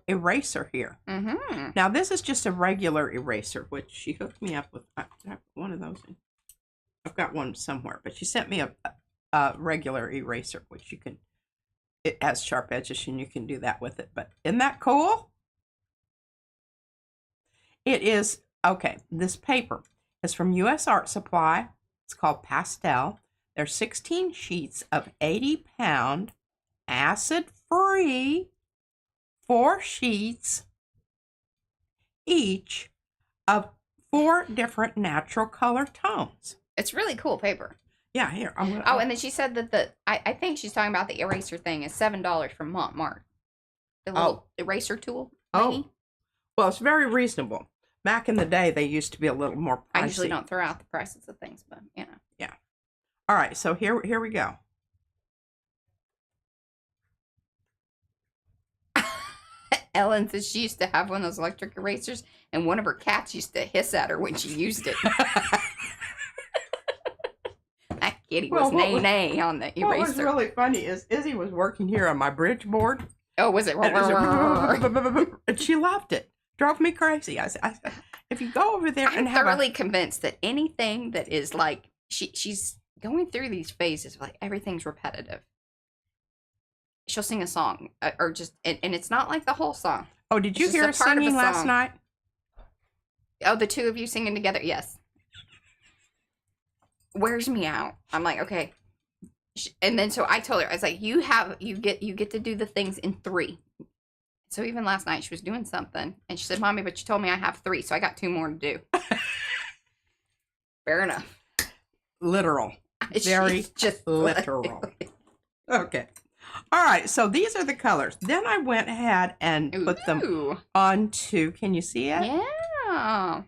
eraser here. Mm-hmm. Now, this is just a regular eraser, which she hooked me up with. I put one of those in. I've got one somewhere, but she sent me a regular eraser, which it has sharp edges, and you can do that with it. But isn't that cool? It is, okay, this paper is from U.S. Art Supply. It's called Pastel. There's 16 sheets of 80-pound, acid-free, 4 sheets each of 4 different natural color tones. It's really cool paper. Yeah, here. And then she said that I think she's talking about the eraser thing is $7 from Montmartre. The little eraser tool. Oh, well, it's very reasonable. Back in the day, they used to be a little more pricey. I usually don't throw out the prices of things, but you know. Yeah. All right, so here we go. Ellen says she used to have one of those electric erasers, and one of her cats used to hiss at her when she used it. That kitty was nay on the eraser. What was really funny is Izzy was working here on my bridge board. Oh, was it? And she loved it. Drove me crazy. I said, if you go over there and I'm thoroughly convinced that anything that is like she's going through these phases, like everything's repetitive. She'll sing a song, or just and it's not like the whole song. Oh, did you hear her singing last night? Oh, the two of you singing together? Yes. Wears me out. I'm like, okay. And then so I told her, I was like, you get to do the things in 3. So even last night she was doing something and she said, Mommy, but you told me I have 3, so I got 2 more to do. Fair enough. Literal. Very just literal. Okay. All right, so these are the colors. Then I went ahead and put them onto, can you see it? Yeah.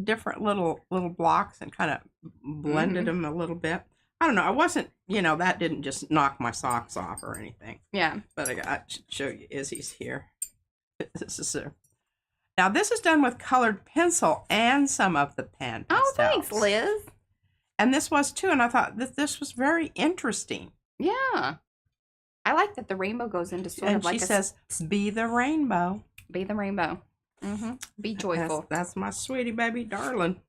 Different little blocks and kind of blended them a little bit. I don't know. I wasn't, that didn't just knock my socks off or anything. Yeah. But I should show you Izzy's here. This is now this is done with colored pencil and some of the pen pastels. Oh, thanks, Liz. And this was too, and I thought that this was very interesting. Yeah. I like that the rainbow goes into sort of like she says, be the rainbow. Be the rainbow. Be joyful. That's my sweetie baby darling.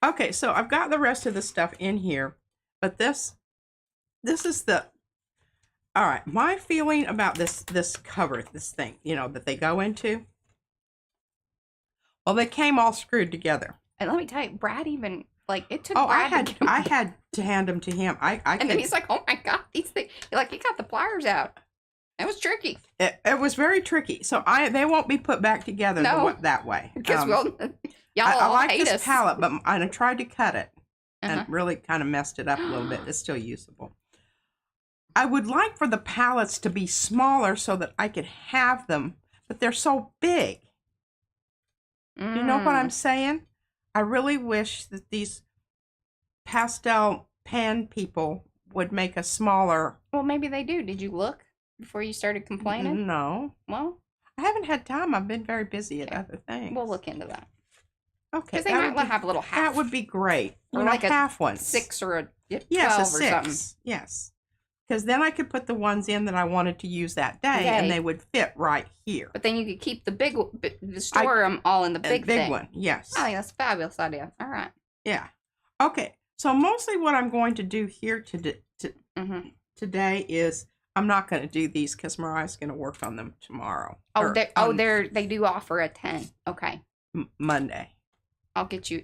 Okay, so I've got the rest of the stuff in here, but this is the, all right, my feeling about this cover, this thing, that they go into. Well, they came all screwed together. And let me tell you, Brad even, like, it took Brad I had to hand them to him. And then he's like, oh my God, these things. Like, he got the pliers out. It was tricky. It was very tricky. So they won't be put back together that way. Because y'all I like hate this us. palette, but I tried to cut it and really kind of messed it up a little bit. It's still usable. I would like for the palettes to be smaller so that I could have them, but they're so big. You know what I'm saying? I really wish that these pastel pan people would make a smaller. Well, maybe they do. Did you look before you started complaining? No. Well, I haven't had time. I've been very busy at other things. We'll look into that. Okay. Because they might have a little half. That would be great. Or like a half one. 6 or a 12 yes, a 6. Or something. Yes. Because then I could put the ones in that I wanted to use that day, and they would fit right here. But then you could keep store them all in the big thing. One, yes. I think that's a fabulous idea. All right. Yeah. Okay. So mostly what I'm going to do here today is I'm not going to do these because Mariah's going to work on them tomorrow. They do offer a 10. Okay. Monday. I'll get you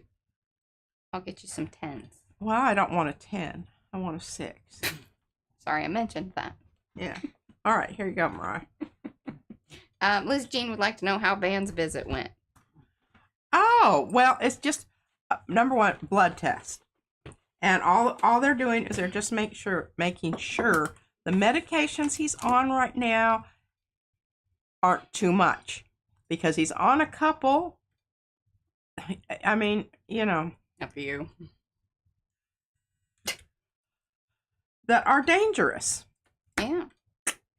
some 10s. Well, I don't want a 10. I want a 6. Sorry, I mentioned that. Yeah. All right, here you go, Mariah. Liz Jean would like to know how Van's visit went. Oh, well, it's just number 1, blood test. And all they're doing is they're just making sure the medications he's on right now aren't too much. Because he's on a couple. I mean, Up for you. That are dangerous. Yeah.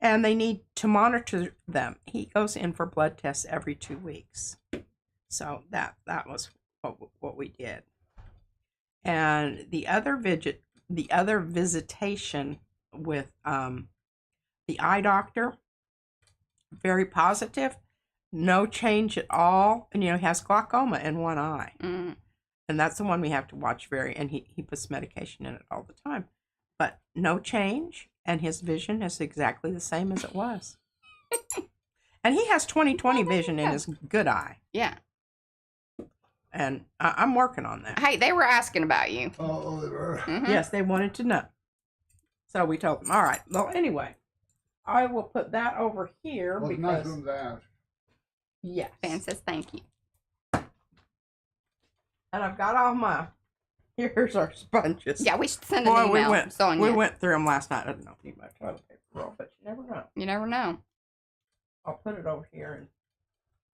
And they need to monitor them. He goes in for blood tests every 2 weeks. So that was what we did. And the other visitation with the eye doctor, very positive, no change at all. And he has glaucoma in one eye. And that's the one we have to watch and he puts medication in it all the time. But no change, and his vision is exactly the same as it was. And he has 20/20 vision in his good eye. Yeah. And I'm working on that. Hey, they were asking about you. Oh, they were? Yes, they wanted to know. So we told them, all right. Well, anyway, I will put that over here. Well, because... nice of them to ask. Yes. Van says thank you. And I've got all my... Here's our sponges. Yeah, we should send an email. We went through them last night. I don't know if you need my toilet paper roll, but you never know. You never know. I'll put it over here.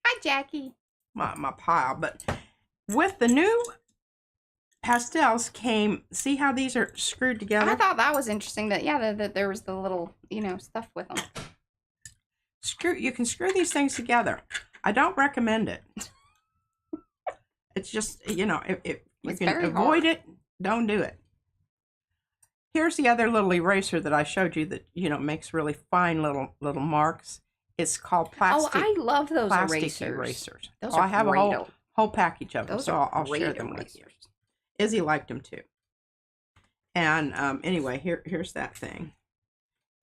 Hi, Jackie. my pile. But with the new pastels came, see how these are screwed together? I thought that was interesting that, yeah, that there was the little, you know, stuff with them. You can screw these things together. I don't recommend it. It's just, you know, if you can avoid it, don't do it. Here's the other little eraser that I showed you that, you know, makes really fine little marks. It's called plastic. Oh, I love those plastic erasers. Those I have great. a whole package of them, Those so I'll share them with you. Izzy liked them too. And anyway, here's that thing.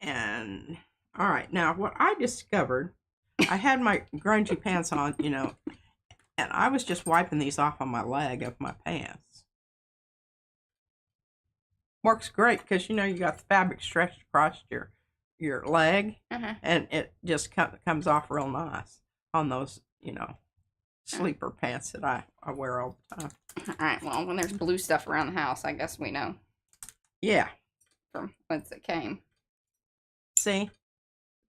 And all right, now what I discovered, I had my grungy pants on, you know, and I was just wiping these off on my leg of my pants. Works great because, you know, you got the fabric stretched across your leg, and it just comes off real nice on those, you know, sleeper pants that I wear all the time. All right, well, when there's blue stuff around the house, I guess we know. Yeah. From whence it came. See?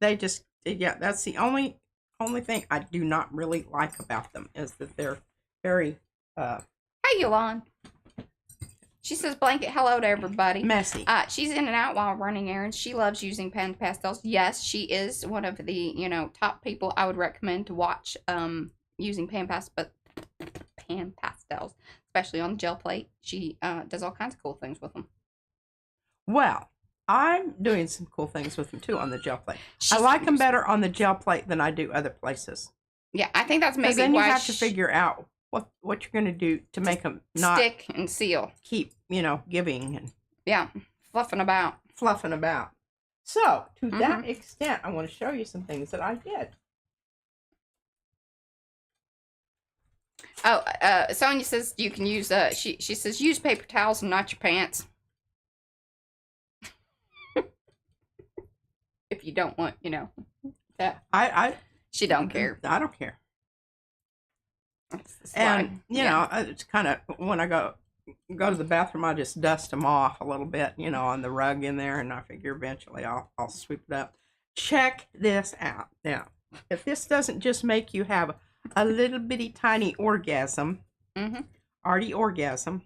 They just, yeah, that's the only thing I do not really like about them is that they're very Hey, Yolande. She says blanket hello to everybody. Messy. She's in and out while running errands. She loves using pan pastels. Yes, she is one of the, you know, top people I would recommend to watch using pan pastels, especially on the gel plate. She does all kinds of cool things with them. Well, I'm doing some cool things with them too on the gel plate. I like them better on the gel plate than I do other places. Yeah, I think that's maybe then you why have to figure out what you're going to do to make them not stick and seal. Keep, you know, giving and fluffing about. So, to that extent, I want to show you some things that I did. Oh, Sonia says you can use she says use paper towels and not your pants. If you don't want, you know. Yeah. She don't care. I don't care. And you know, it's kind of when I go to the bathroom, I just dust them off a little bit, you know, on the rug in there, and I figure eventually I'll sweep it up. Check this out. Now, if this doesn't just make you have a little bitty tiny orgasm, Arty orgasm,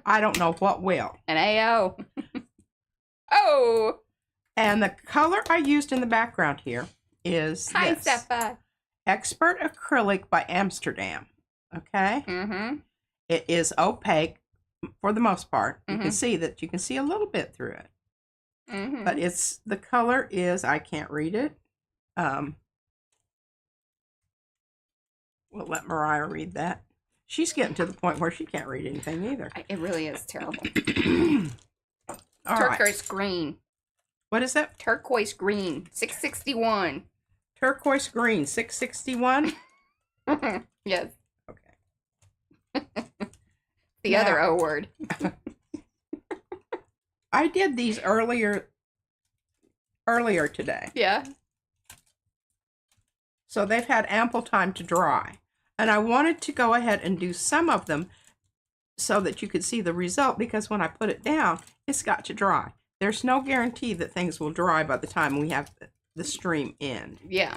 I don't know what will. An AO. Oh. And the color I used in the background here is this. Expert Acrylic by Amsterdam. Okay? It is opaque for the most part. You can see that. You can see a little bit through it. But the color is, I can't read it. We'll let Mariah read that. She's getting to the point where she can't read anything either. It really is terrible. Turquoise green. What is that? Turquoise green. 661. Turquoise green. 661? Yes. Okay. The other O word. I did these earlier today. Yeah. So they've had ample time to dry. And I wanted to go ahead and do some of them so that you could see the result, because when I put it down, it's got to dry. There's no guarantee that things will dry by the time we have the stream in. Yeah.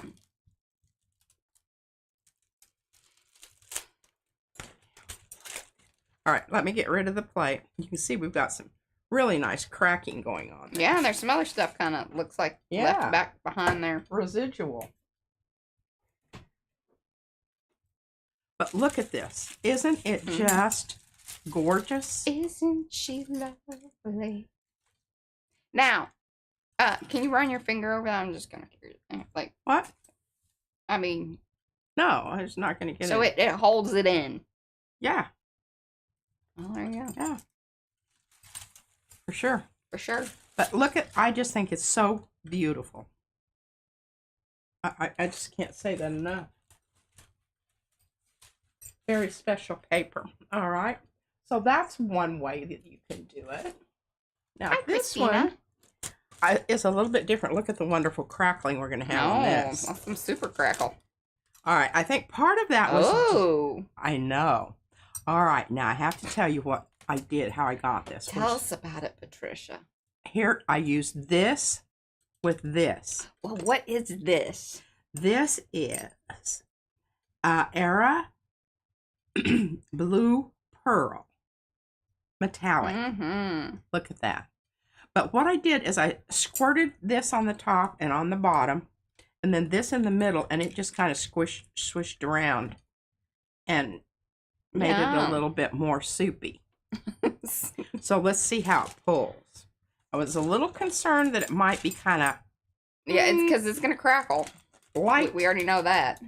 All right, let me get rid of the plate. You can see we've got some really nice cracking going on there. Yeah, and there's some other stuff kind of looks like left back behind there. Residual. But look at this. Isn't it just gorgeous? Isn't she lovely? Now, can you run your finger over that? I'm just going to, like... What? I mean... No, I was not going to get it. So it holds it in. Yeah. Oh, there you go. Yeah. For sure. For sure. But look at, I just think it's so beautiful. I just can't say that enough. Very special paper. All right. So that's one way that you can do it. Now, Hi, this Christina. one is a little bit different. Look at the wonderful crackling we're going to have on this. Oh, some super crackle. All right. I think part of that was... Oh. I know. All right. Now, I have to tell you what I did, how I got this. Tell us about it, Patricia. Here, I used this with this. Well, what is this? This is Era Blue Pearl Metallic. Look at that. But what I did is I squirted this on the top and on the bottom, and then this in the middle, and it just kind of swished around and made it a little bit more soupy. So let's see how it pulls. I was a little concerned that it might be kind of... Yeah, it's because it's going to crackle. Light. We already know that.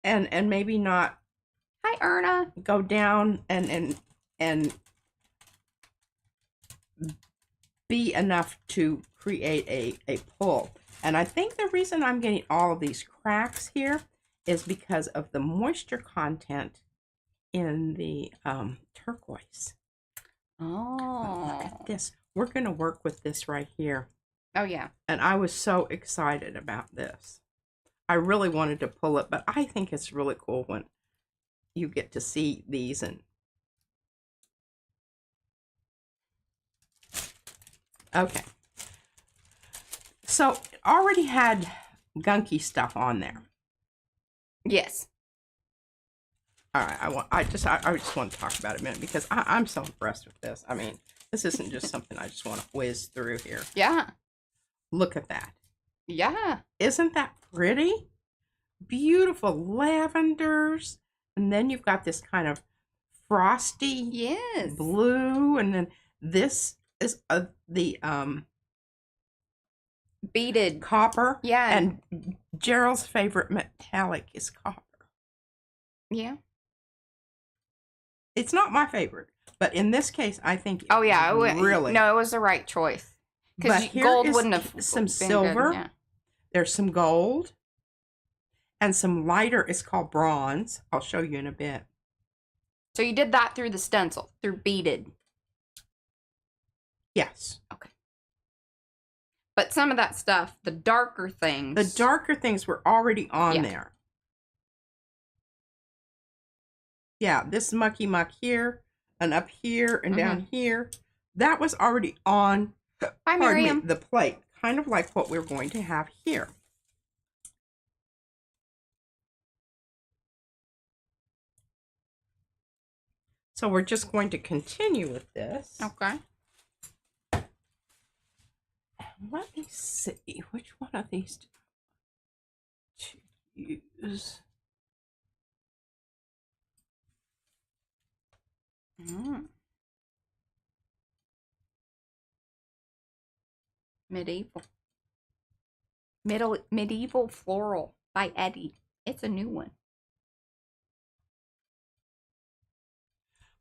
And maybe not... Hi, Erna. Go down and be enough to create a pull. And I think the reason I'm getting all of these cracks here is because of the moisture content in the turquoise. Oh. Look at this. We're going to work with this right here. Oh, yeah. And I was so excited about this. I really wanted to pull it, but I think it's really cool when you get to see these. And okay. So it already had gunky stuff on there. Yes. All right, I just want to talk about it a minute because I'm so impressed with this. I mean, this isn't just something I just want to whiz through here. Yeah. Look at that. Yeah. Isn't that pretty? Beautiful lavenders. And then you've got this kind of frosty blue. And then this is the beaded copper. Yeah. And Gerald's favorite metallic is copper. Yeah. It's not my favorite, but in this case, I think. Oh yeah, really. No, it was the right choice. Because gold wouldn't have some been silver. Good, yeah. There's some gold, and some lighter is called bronze. I'll show you in a bit. So you did that through the stencil, through beaded. Yes. Okay. But some of that stuff, the darker things were already on there. Yeah, this mucky muck here, and up here, and down here, that was already on the plate, kind of like what we're going to have here. So we're just going to continue with this. Okay. Let me see, which one of these to use? Medieval Floral by Eddie. It's a new one.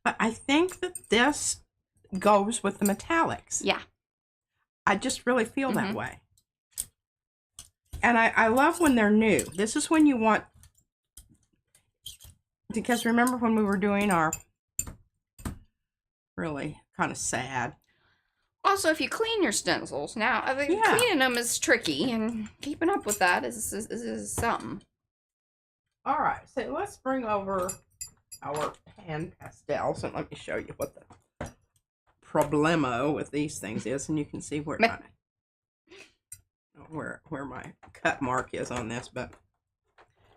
But I think that this goes with the metallics. Yeah. I just really feel that way. And I love when they're new. This is when you want, because remember when we were doing our really kind of sad. Also, if you clean your stencils, now I think cleaning them is tricky, and keeping up with that is something. All right, so let's bring over our pan pastels, and let me show you what the problemo with these things is, and you can see where where my cut mark is on this, but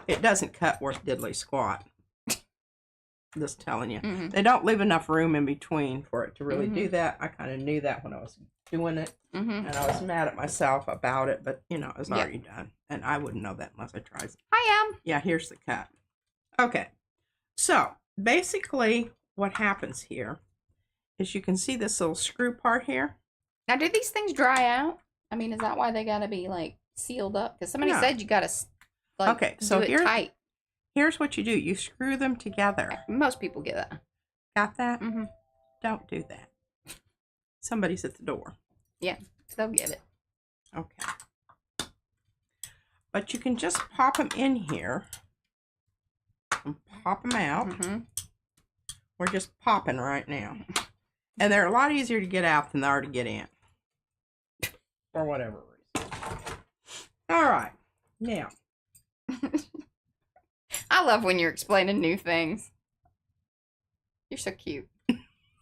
it doesn't cut worth diddly squat. Just telling you. They don't leave enough room in between for it to really do that. I kind of knew that when I was doing it, and I was mad at myself about it, but you know, it was already done, and I wouldn't know that unless I tried it. I am. Yeah, here's the cut. Okay, so basically what happens here is you can see this little screw part here. Now, do these things dry out? I mean, is that why they gotta be like sealed up? Because somebody said you gotta like do it tight. Here's what you do. You screw them together. Most people get that. Got that? Don't do that. Somebody's at the door. Yeah, they'll get it. Okay. But you can just pop them in here and pop them out. We're just popping right now. And they're a lot easier to get out than they are to get in. For whatever reason. All right. Now. I love when you're explaining new things. You're so cute.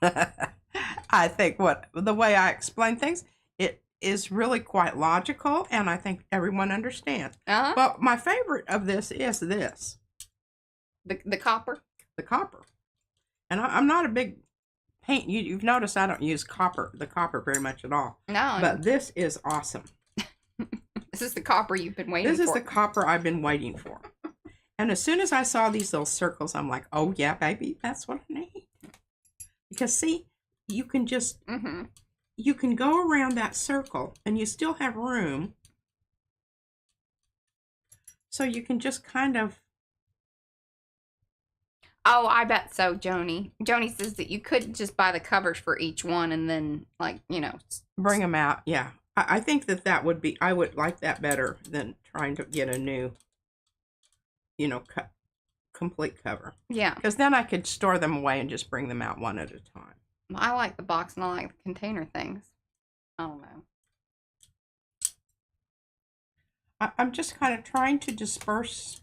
I think the way I explain things, it is really quite logical, and I think everyone understands. Well, my favorite of this is this. The copper. The copper. And I'm not a big paint. You've noticed I don't use the copper very much at all. No. But this is awesome. This is the copper you've been waiting for. This is the copper I've been waiting for. And as soon as I saw these little circles, I'm like, oh yeah, baby, that's what I need. Because see, you can just, you can go around that circle and you still have room. So you can just kind of. Oh, I bet so, Joni. Joni says that you could just buy the covers for each one and then, like, you know. Bring them out, yeah. I think that would be, I would like that better than trying to get a new, you know, complete cover. Yeah. Because then I could store them away and just bring them out one at a time. I like the box and I like the container things. I don't know. I'm just kind of trying to disperse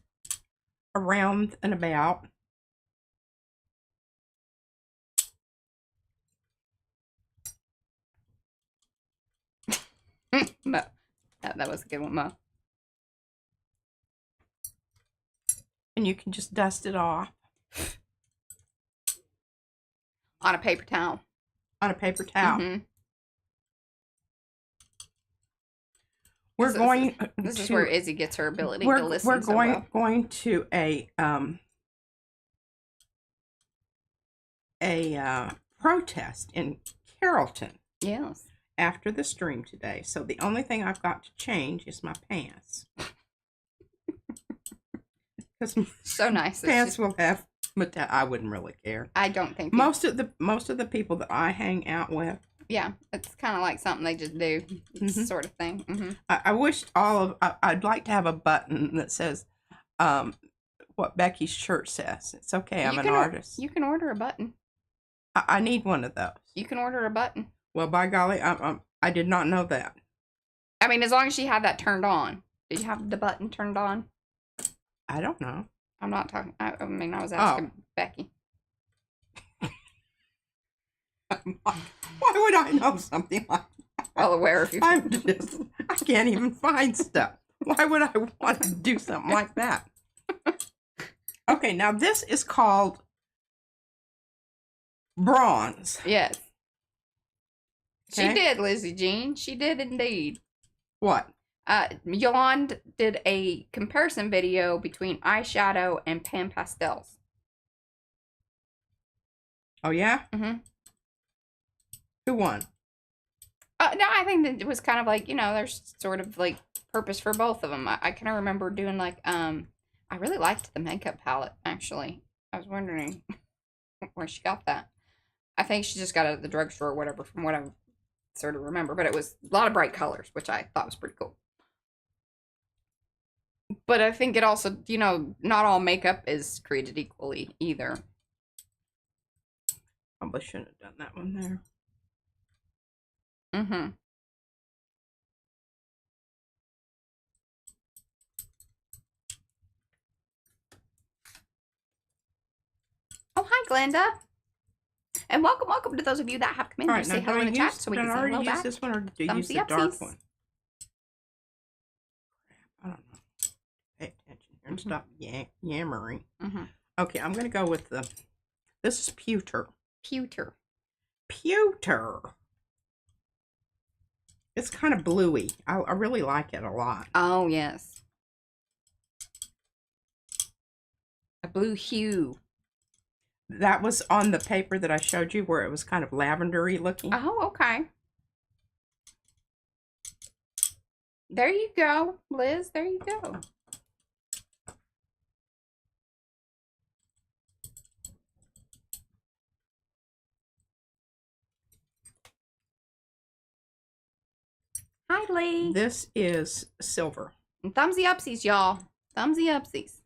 around and about. Mo. That was a good one, Mo. And you can just dust it off. On a paper towel. On a paper towel. Mm-hmm. This is where Izzy gets her ability to listen. We're going to a protest in Carrollton. Yes. After the stream today. So the only thing I've got to change is my pants. Because so nice. Pants will have, but I wouldn't really care. I don't think most of the people that I hang out with. Yeah, it's kind of like something they just do, sort of thing. I wished I'd like to have a button that says what Becky's shirt says. It's okay, I'm an artist. You can order a button. I need one of those. You can order a button. Well, by golly, I did not know that. I mean, as long as you have that turned on. Did you have the button turned on? I don't know. I'm not talking. I mean, I was asking Becky. Why would I know something like that? Well aware of you. I can't even find stuff. Why would I want to do something like that? Okay, now this is called bronze. Yes. Okay. She did, Lizzie Jean. She did indeed. What? Yolande did a comparison video between eyeshadow and pan pastels. Oh, yeah? Mm-hmm. Who won? No, I think that it was kind of like, you know, there's sort of like purpose for both of them. I kind of remember doing like, I really liked the makeup palette, actually. I was wondering where she got that. I think she just got it at the drugstore or whatever, from what I sort of remember. But it was a lot of bright colors, which I thought was pretty cool. But I think it also, you know, not all makeup is created equally either. Probably shouldn't have done that one there. Mm-hmm. Oh, hi, Glenda. And welcome to those of you that have come in. Right, say hello in the chat so we can say hello back. Use this one or do you use the dark one? I don't know. Pay attention here and stop yammering. Okay, I'm going to go with this is pewter. Pewter. It's kind of bluey. I really like it a lot. Oh, yes. A blue hue. That was on the paper that I showed you where it was kind of lavendery looking. Oh, okay. There you go, Liz. There you go. Hi, Lee. This is silver. And thumbsy upsies, y'all. Thumbsy upsies.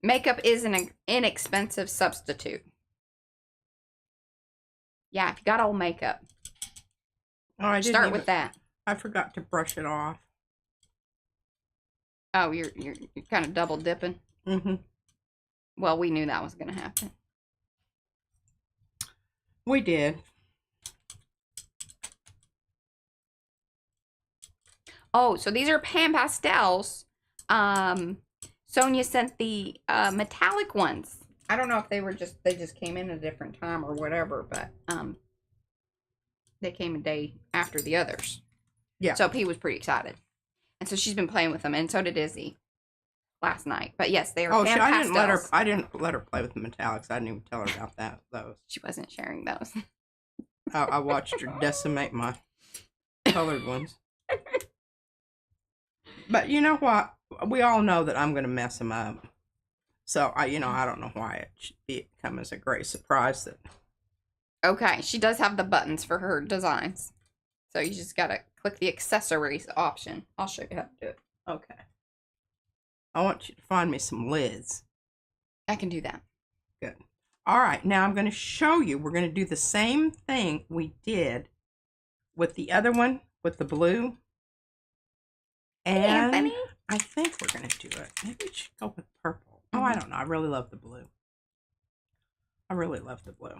Makeup is an inexpensive substitute. Yeah, if you got old makeup, oh, I didn't start with that. I forgot to brush it off. Oh, you're kind of double dipping. Mm-hmm. Well, we knew that was going to happen. We did. Oh, so these are pan pastels. Sonia sent the metallic ones. I don't know if they just came in at a different time or whatever, but they came a day after the others. Yeah. So P was pretty excited. And so she's been playing with them, and so did Izzy last night. But yes, they are pan pastels. I didn't let her play with the metallics. I didn't even tell her about those. She wasn't sharing those. I watched her decimate my colored ones. But you know what? We all know that I'm going to mess them up. So, I don't know why it should come as a great surprise that... Okay, she does have the buttons for her designs. So you just got to click the accessories option. I'll show you how to do it. Okay. I want you to find me some lids. I can do that. Good. All right, now I'm going to show you. We're going to do the same thing we did with the other one, with the blue. And Anthony? I think we're going to do it. Maybe we should go with purple. Oh, I don't know. I really love the blue. I really love the blue.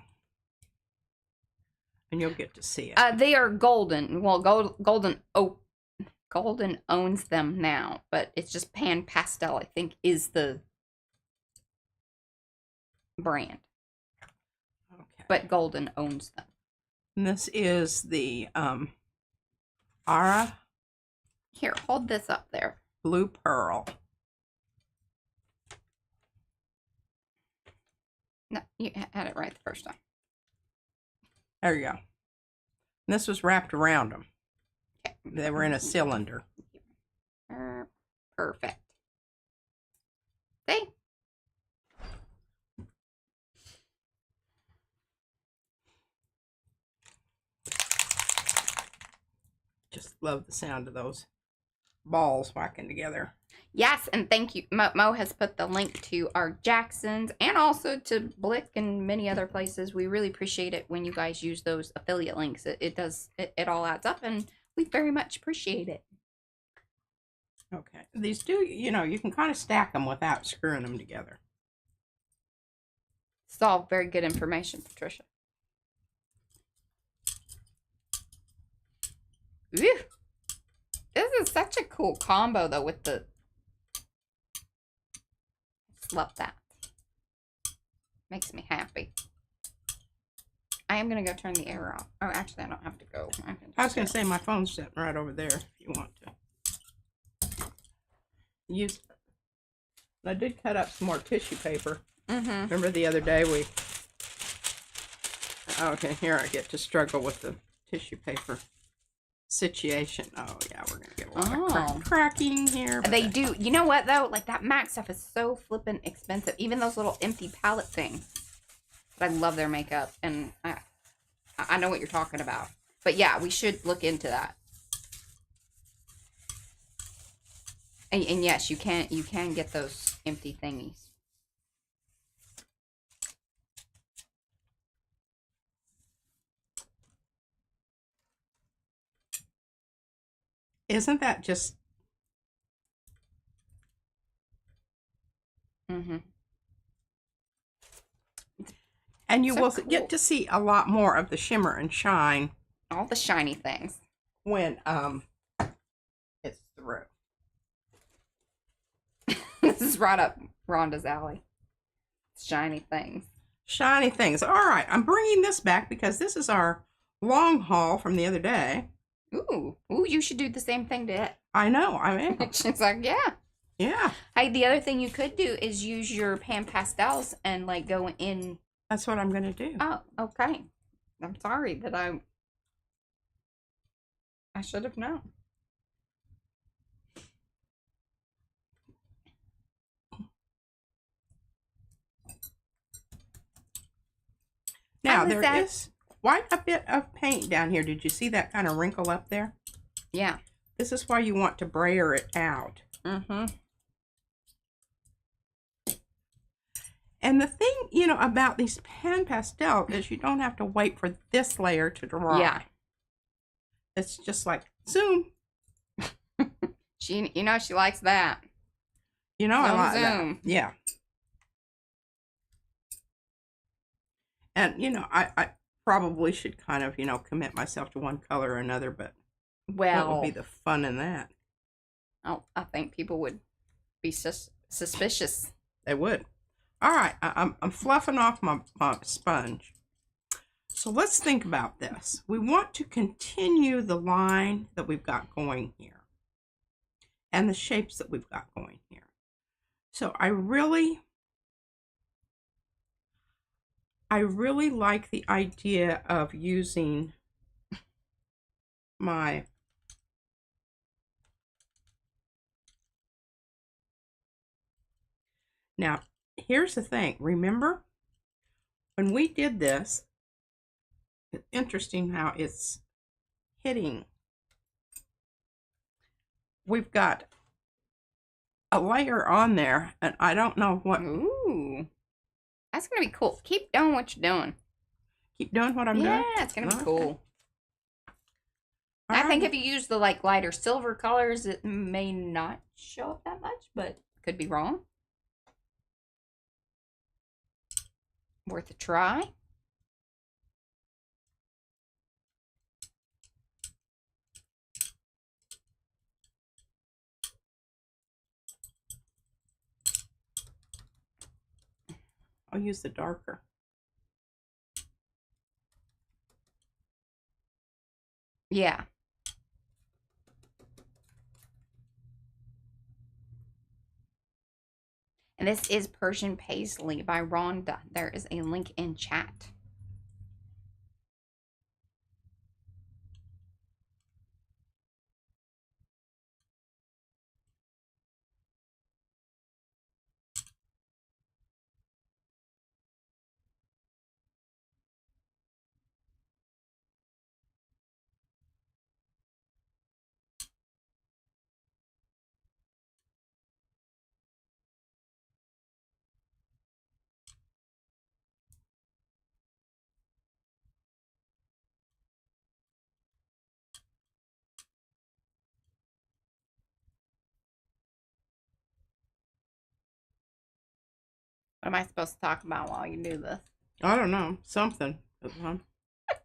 And you'll get to see it. They are golden. Well, golden owns them now, but it's just Pan Pastel, I think, is the brand. Okay. But Golden owns them. And this is the Ara. Here, hold this up there. Blue Pearl. No, you had it right the first time. There you go. And this was wrapped around them. Okay. They were in a cylinder. Perfect. See? Just love the sound of those balls whacking together. Yes, and thank you. Mo has put the link to our Jacksons and also to Blick and many other places. We really appreciate it when you guys use those affiliate links. It all adds up, and we very much appreciate it. Okay. These do, you can kind of stack them without screwing them together. It's all very good information, Patricia. Ooh. This is such a cool combo, though, with the... Love that. Makes me happy. I am going to go turn the air off. Oh, actually, I don't have to go. I was going to say my phone's sitting right over there if you want to use it. I did cut up some more tissue paper. Remember the other day okay, here I get to struggle with the tissue paper situation. Oh yeah, we're gonna get a lot of cracking here. They do. You know what though? Like that MAC stuff is so flippin' expensive. Even those little empty palette things. But I love their makeup, and I know what you're talking about. But yeah, we should look into that. And yes, you can get those empty thingies. Isn't that just... And you will get to see a lot more of the shimmer and shine. All the shiny things. When it's through. This is right up Rhonda's alley. Shiny things. Shiny things. All right, I'm bringing this back because this is our long haul from the other day. Ooh, you should do the same thing to it. I know, I mean. She's like, yeah. Yeah. Hey, the other thing you could do is use your pan pastels and like go in. That's what I'm going to do. Oh, okay. I'm sorry that I should have known. Now, there is quite a bit of paint down here. Did you see that kind of wrinkle up there? Yeah. This is why you want to brayer it out. And the thing, about these pan pastel is you don't have to wait for this layer to dry. Yeah. It's just like, zoom. She likes that. You know, I Zoom, like that. zoom. Yeah. And, you know, I probably should kind of, you know, commit myself to one color or another, but what would be Well, the fun in that? I think people would be suspicious. They would. All right, I'm fluffing off my sponge. So let's think about this. We want to continue the line that we've got going here and the shapes that we've got going here. So I really like the idea of using my now here's the thing. Remember when we did this, it's interesting how it's hitting. We've got a layer on there, and I don't know what. Ooh. That's going to be cool. Keep doing what you're doing. Keep doing what I'm doing? Yeah, it's going to be Okay. cool. I think if you use the like lighter silver colors, it may not show up that much, but could be wrong. Worth a try. I'll use the darker. Yeah. And this is Persian Paisley by Rhonda. There is a link in chat. What am I supposed to talk about while you do this? I don't know. Something.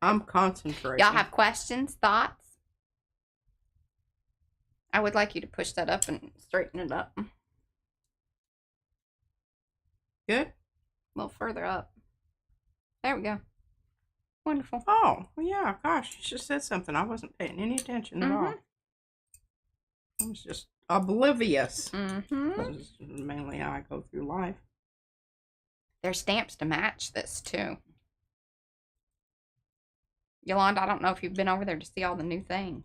I'm concentrating. Y'all have questions, thoughts? I would like you to push that up and straighten it up. Good? A little further up. There we go. Wonderful. Oh, well, yeah. Gosh, you should have said something. I wasn't paying any attention at all. I was just oblivious. This is mainly how I go through life. There's stamps to match this, too. Yolanda, I don't know if you've been over there to see all the new things.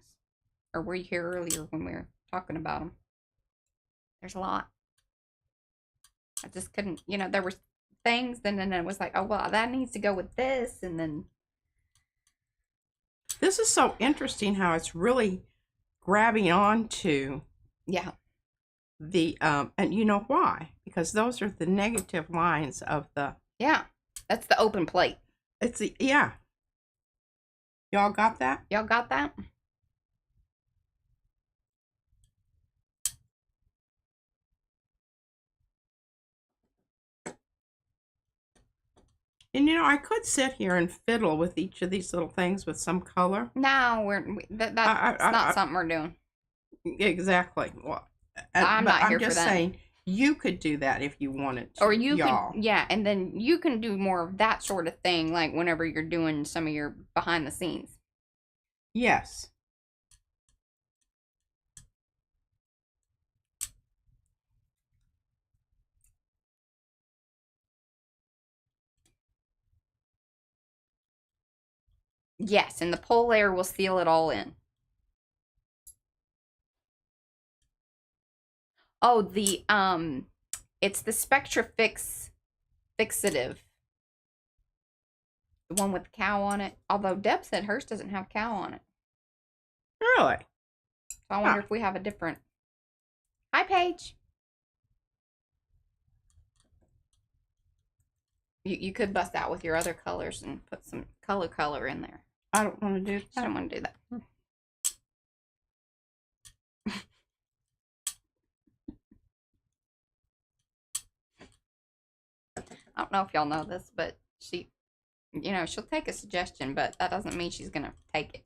Or were you here earlier when we were talking about them? There's a lot. I just couldn't, you know, there were things, and then it was like, oh, well, that needs to go with this, and then... This is so interesting how it's really grabbing onto... Yeah. The, and you know why? Because those are the negative lines of the... Yeah. That's the open plate. It's the, yeah. Y'all got that? Y'all got that? And you know, I could sit here and fiddle with each of these little things with some color. No, that's not something we're doing. Exactly. Well, I'm not here for that. I'm just saying, you could do that if you wanted to. Or you could, yeah, and then you can do more of that sort of thing, like whenever you're doing some of your behind the scenes. Yes. Yes, and the pole layer will seal it all in. Oh, it's the Spectra Fixative. The one with the cow on it. Although Deb said hers doesn't have cow on it. Really? So I wonder if we have a different... Hi, Paige. You could bust out with your other colors and put some color in there. I don't want to do that. I don't want to do that. I don't know if y'all know this, but she, you know, she'll take a suggestion, but that doesn't mean she's going to take it.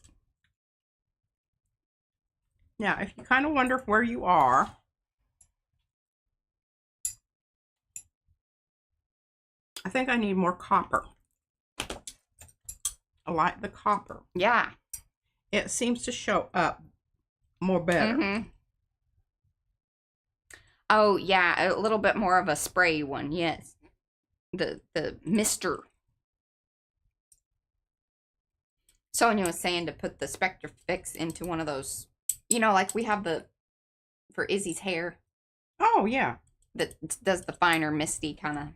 Now, if you kind of wonder where you are, I think I need more copper. I like the copper. Yeah. It seems to show up more better. Mm-hmm. Oh, yeah, a little bit more of a spray one, yes. The mister. Sonia was saying to put the Spectre Fix into one of those, you know, like we have the, for Izzy's hair. Oh, yeah. That does the finer, misty kind of.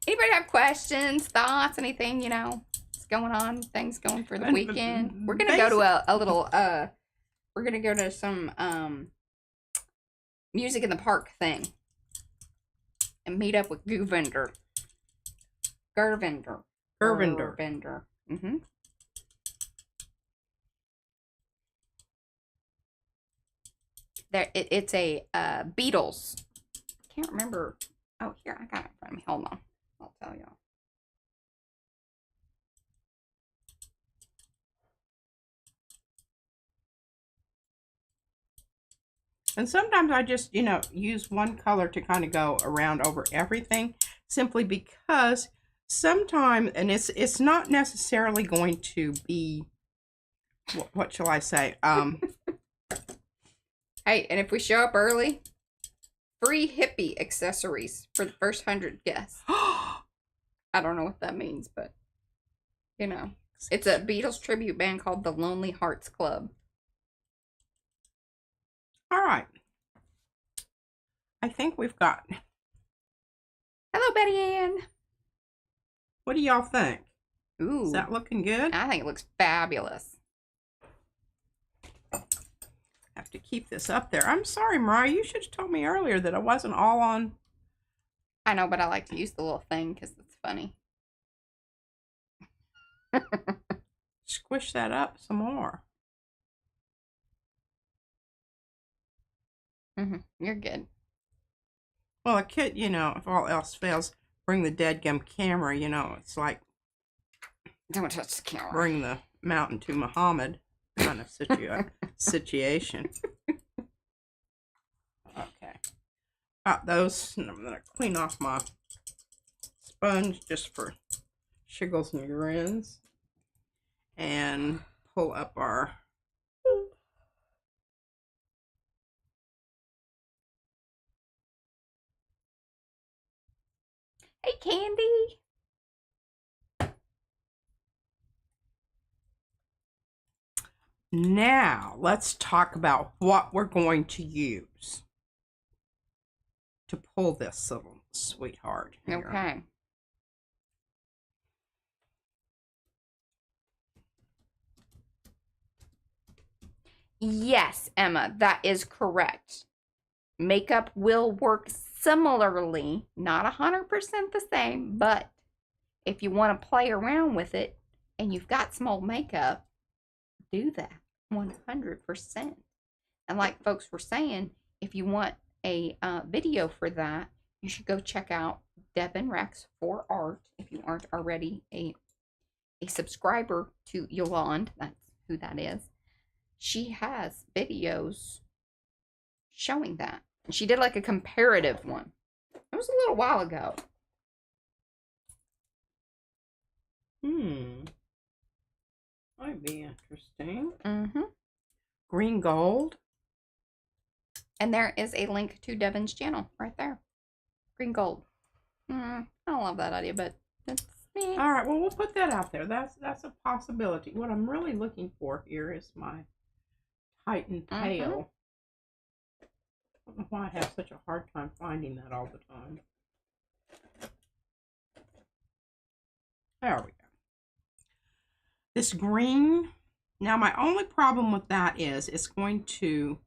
Anybody have questions, thoughts, anything, you know, what's going on, things going for the weekend? We're going to go to a little, we're going to go to some, music in the park thing. And meet up with Gervinder. Mm-hmm. There, it's a, Beatles. I can't remember. Oh, here, I got it in front of me. Hold on. I'll tell y'all. And sometimes I just, you know, use one color to kind of go around over everything, simply because sometimes, and it's not necessarily going to be, what shall I say? Hey, and if we show up early, free hippie accessories for the first 100 guests. I don't know what that means, but, you know. It's a Beatles tribute band called the Lonely Hearts Club. All right. I think we've got. Hello, Betty Ann. What do y'all think? Ooh. Is that looking good? I think it looks fabulous. Have to keep this up there. I'm sorry, Mariah. You should have told me earlier that I wasn't all on. I know, but I like to use the little thing because it's funny. Squish that up some more. You're good. Well, a kid, you know, if all else fails, bring the dead-gum camera. You know, it's like Don't touch the camera. bring the mountain to Muhammad kind of situation. Okay. Got those. And I'm going to clean off my sponge just for shiggles and grins. And pull up our Hey, Candy. Now, let's talk about what we're going to use to pull this little sweetheart here. Okay. Yes, Emma, that is correct. Makeup will work similarly, not 100% the same, but if you want to play around with it and you've got some old makeup, do that 100%. And like folks were saying, if you want a video for that, you should go check out Devin Rex for Art if you aren't already a subscriber to Yolande. That's who that is. She has videos showing that. And she did like a comparative one. It was a little while ago. Might be interesting. Mm-hmm. Green gold. And there is a link to Devin's channel right there. Green gold. I don't love that idea, but Meh. All right, well, we'll put that out there. That's a possibility. What I'm really looking for here is my Titan tail. I don't know why I have such a hard time finding that all the time. There we go. This green, now my only problem with that is it's going to,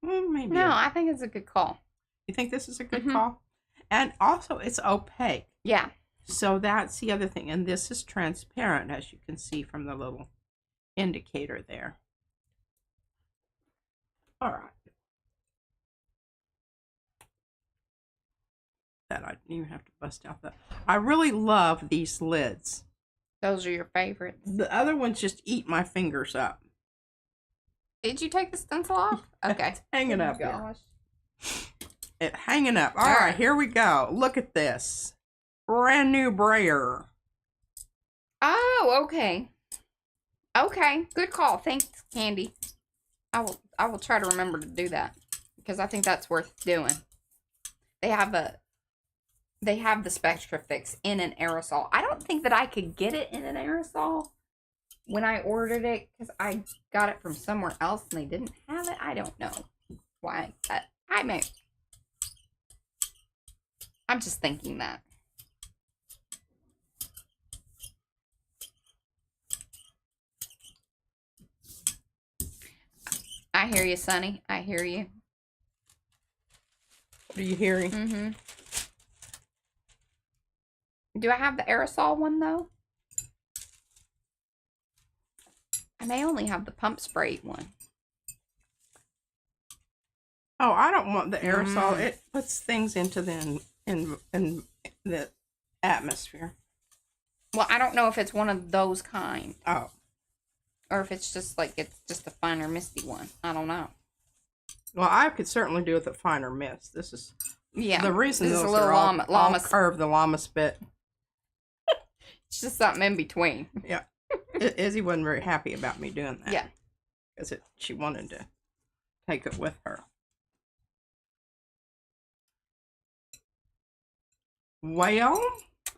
well, maybe. No, I think it's a good call. You think this is a good call? And also it's opaque. Yeah. So that's the other thing. And this is transparent, as you can see from the little indicator there. All right. That I didn't even have to bust out that. I really love these lids. Those are your favorites. The other ones just eat my fingers up. Did you take the stencil off? Okay. It's hanging up here. Gosh. It's hanging up. All right, here we go. Look at this. Brand new brayer. Oh, okay. Okay, good call. Thanks, Candy. I will try to remember to do that because I think that's worth doing. They have the Spectra Fix in an aerosol. I don't think that I could get it in an aerosol when I ordered it because I got it from somewhere else and they didn't have it. I don't know why. I'm just thinking that. I hear you, Sonny. I hear you. What are you hearing? Mm-hmm. Do I have the aerosol one, though? I may only have the pump spray one. Oh, I don't want the aerosol. It puts things into the in the atmosphere. Well, I don't know if it's one of those kind. Oh. Or if it's just like, it's just a finer misty one. I don't know. Well, I could certainly do with a finer mist. This is the reason this those is a little are all curved, the llama spit. It's just something in between. Yeah. Izzy wasn't very happy about me doing that. Yeah. Because she wanted to take it with her. Well,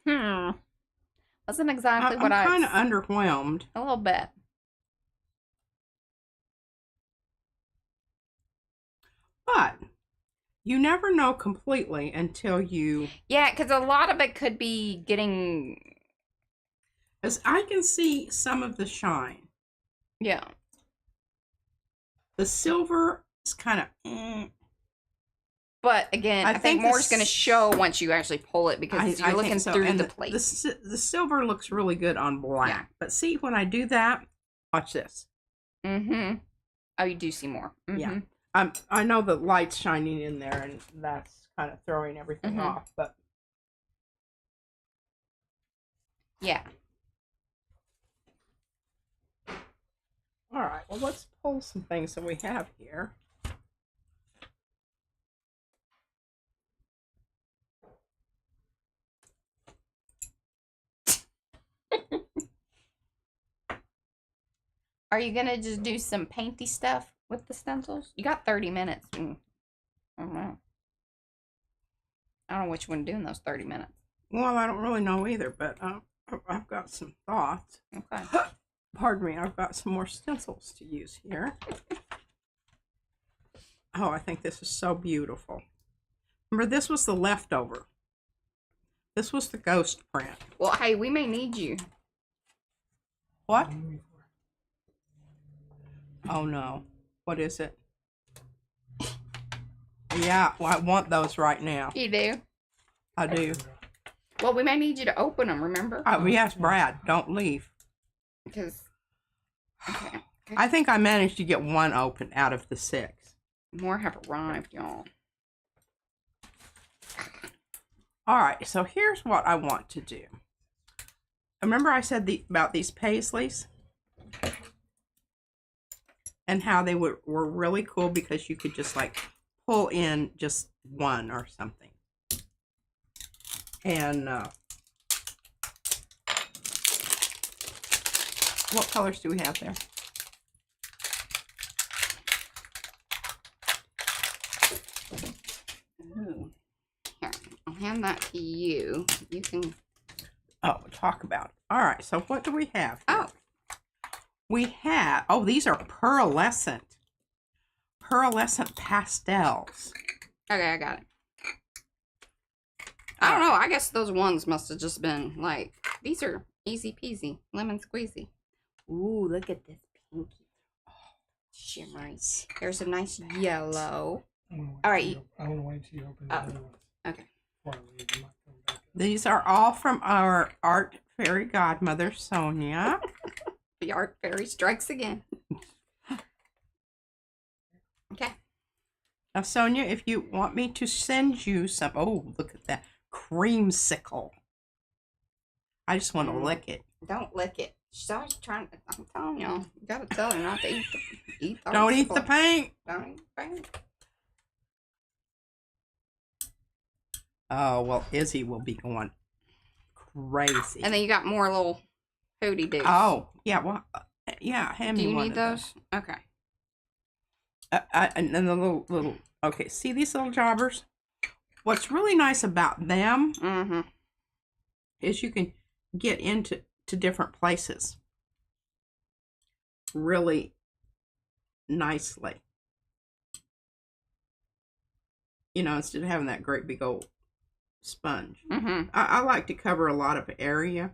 Wasn't exactly what I'm kind of underwhelmed. A little bit. But you never know completely until you... Yeah, because a lot of it could be getting... As I can see some of the shine. Yeah. The silver is kind of... But again, I think more is going to show once you actually pull it because you're looking through the plate. The silver looks really good on black. Yeah. But see, when I do that, watch this. Mm-hmm. Oh, you do see more. Mm-hmm. Yeah. I know the light's shining in there, and that's kind of throwing everything off, but... Yeah. All right, well, let's pull some things that we have here. Are you going to just do some painty stuff with the stencils? You got 30 minutes. I don't know. I don't know what you want to do in those 30 minutes. Well, I don't really know either, but I've got some thoughts. Okay. Pardon me, I've got some more stencils to use here. Oh, I think this is so beautiful. Remember, this was the leftover. This was the ghost print. Well, hey, we may need you. What? Oh, no. What is it? Yeah, well, I want those right now. You do? I do. Well, we may need you to open them, remember? Oh, yes, Brad, don't leave. Because... Okay. I think I managed to get one open out of the 6. More have arrived, y'all. All right, so here's what I want to do. Remember I said about these paisleys? And how they were really cool because you could just like pull in just one or something. And what colors do we have there? Ooh. Here, I'll hand that to you. You can Oh, talk about it. All right, so what do we have here? Oh. We have, oh, these are pearlescent pastels. Okay, I got it. I don't know. I guess those ones must have just been like, these are easy peasy, lemon squeezy. Ooh, look at this pinky. Oh, shimmery. There's a nice yellow. All right. I want to wait till you open the other ones. Okay. Before I leave, I might come back. These are all from our art fairy godmother, Sonia. The art fairy strikes again. Okay. Now, Sonia, if you want me to send you some, oh, look at that creamsicle. I just want to lick it. Don't lick it. She's always trying to, I'm telling y'all, you gotta tell her not to eat the Don't eat the paint. Don't eat the paint. Oh, well, Izzy will be going crazy. And then you got more little hootie doos. Oh, yeah, well, yeah, hand Do me you one need of those? Okay. And then the little, okay, see these little jobbers? What's really nice about them is you can get into different places really nicely. You know, instead of having that great big old sponge. I like to cover a lot of area.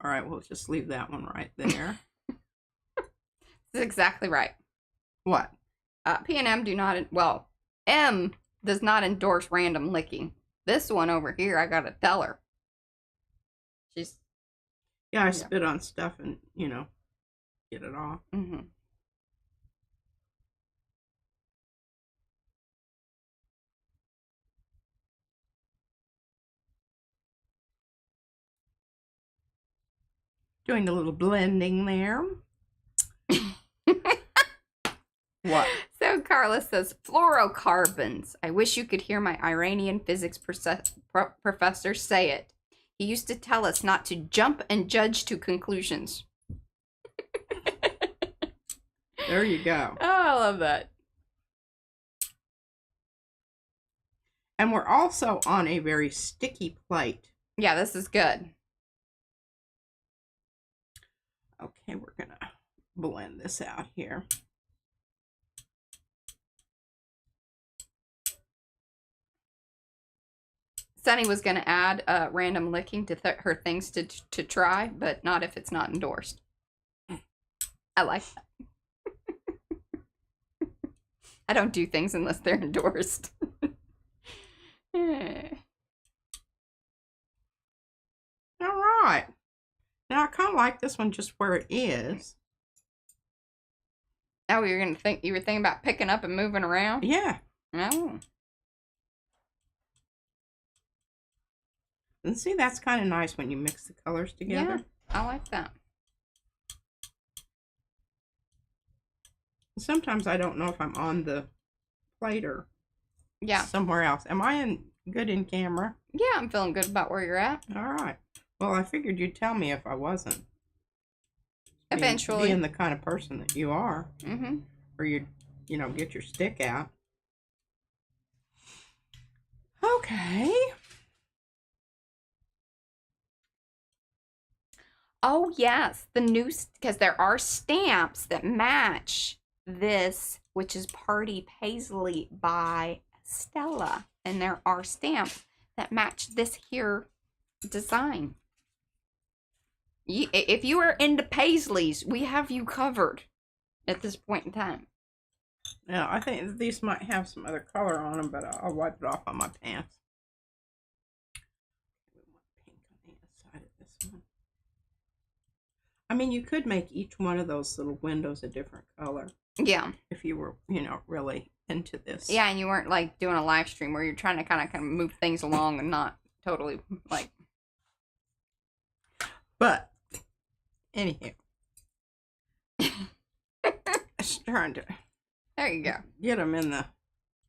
All right, we'll just leave that one right there. That's exactly right. What? P&M do not, well, M does not endorse random licking. This one over here, I gotta tell her. She's... Yeah, I spit on stuff and, you know, get it off. Doing a little blending there. What? So Carla says, fluorocarbons. I wish you could hear my Iranian physics professor say it. He used to tell us not to jump and judge to conclusions. There you go. Oh, I love that. And we're also on a very sticky plate. Yeah, this is good. Okay, we're going to blend this out here. Sunny was going to add random licking to her things to try, but not if it's not endorsed. I like that. I don't do things unless they're endorsed. All right. Now I kind of like this one just where it is. Oh, you were thinking about picking up and moving around? Yeah. Oh. And see, that's kind of nice when you mix the colors together. Yeah, I like that. Sometimes I don't know if I'm on the plate or somewhere else. Am I good in camera? Yeah, I'm feeling good about where you're at. All right. Well, I figured you'd tell me if I wasn't. Eventually. Being the kind of person that you are. Or you know, get your stick out. Okay. Oh, yes. The new, because there are stamps that match this, which is Party Paisley by Stella. And there are stamps that match this here design. If you are into Paisleys, we have you covered at this point in time. Now, I think these might have some other color on them, but I'll wipe it off on my pants. Pink on the inside of this one. I mean, you could make each one of those little windows a different color. Yeah. If you were, you know, really into this. Yeah, and you weren't like doing a live stream where you're trying to kind of move things along and not totally like. But, anyhow. Just trying to. There you go. Get them in the.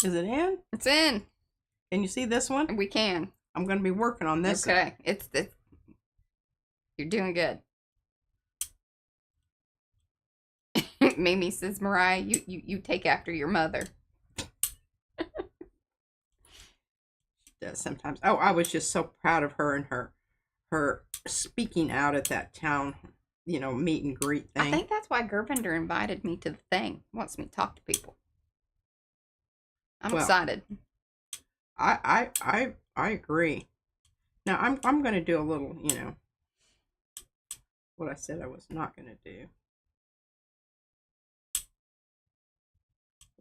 Is it in? It's in. Can you see this one? We can. I'm going to be working on this. Okay. It's you're doing good. Mimi says, Mariah, you take after your mother. does sometimes. Oh, I was just so proud of her and her speaking out at that town, meet and greet thing. I think that's why Gerbinder invited me to the thing. Wants me to talk to people. I'm excited. I agree. Now I'm going to do a little, what I said I was not going to do.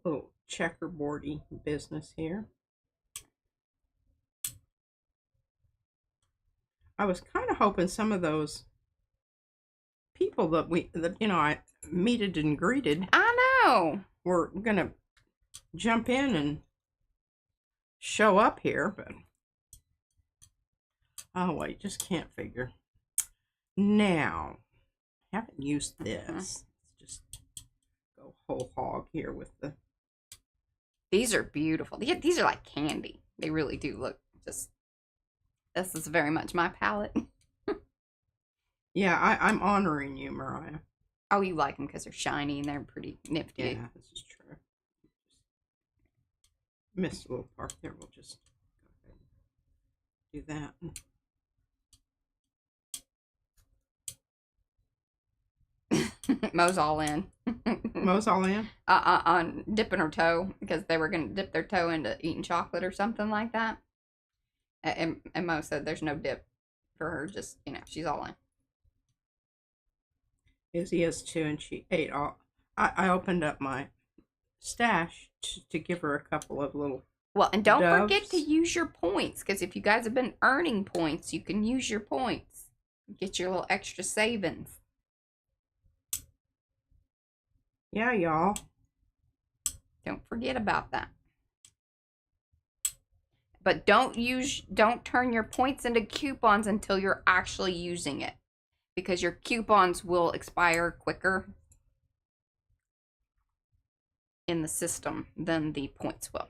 A little checkerboardy business here. I was kind of hoping some of those people that I meted and greeted. I know. Were going to jump in and show up here, but oh wait, just can't figure. Now, haven't used this. Let's just go whole hog here with the. These are beautiful. These are like candy. They really do look just. This is very much my palette. Yeah, I'm honoring you, Mariah. Oh, you like them because they're shiny and they're pretty nifty. Yeah, this is true. Missed a little part there. We'll just go ahead and do that. Mo's all in. Mo's all in? On dipping her toe because they were going to dip their toe into eating chocolate or something like that. And Mo said there's no dip for her. Just, she's all in. Izzy is too, and she ate all. I opened up my stash to give her a couple of little. Well, and don't doves. forget to use your points, because if you guys have been earning points, you can use your points. Get your little extra savings. Yeah, y'all. Don't forget about that. But don't turn your points into coupons until you're actually using it, because your coupons will expire quicker in the system than the points will.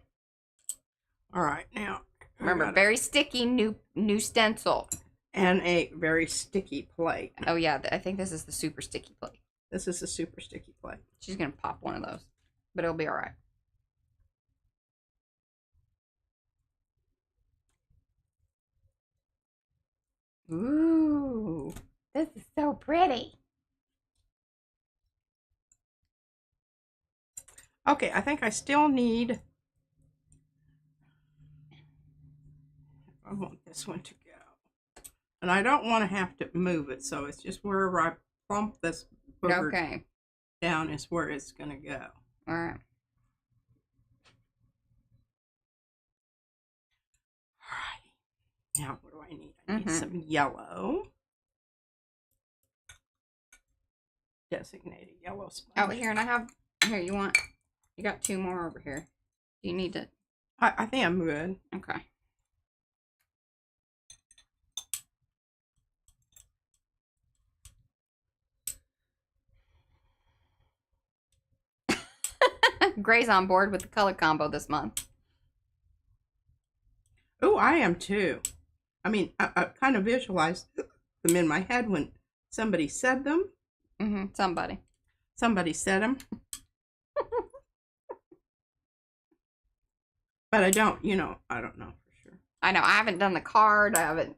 All right, now remember, very sticky new stencil and a very sticky plate. Oh yeah, I think this is the super sticky plate. This is a super sticky plate. She's gonna pop one of those, but it'll be all right. Ooh, this is so pretty. Okay, I think I still need. I want this one to go, and I don't want to have to move it, so it's just wherever I plump this booger down is where it's gonna go. All right. Alrighty. Now, what do I need? I need some yellow. Designated yellow sponge. Oh, here, and I have here. You got two more over here. Do you need to? I think I'm good. Okay. Gray's on board with the color combo this month. Oh, I am too. I mean, I kind of visualized them in my head when somebody said them. Somebody said them. But I don't, I don't know for sure. I know. I haven't done the card. I haven't.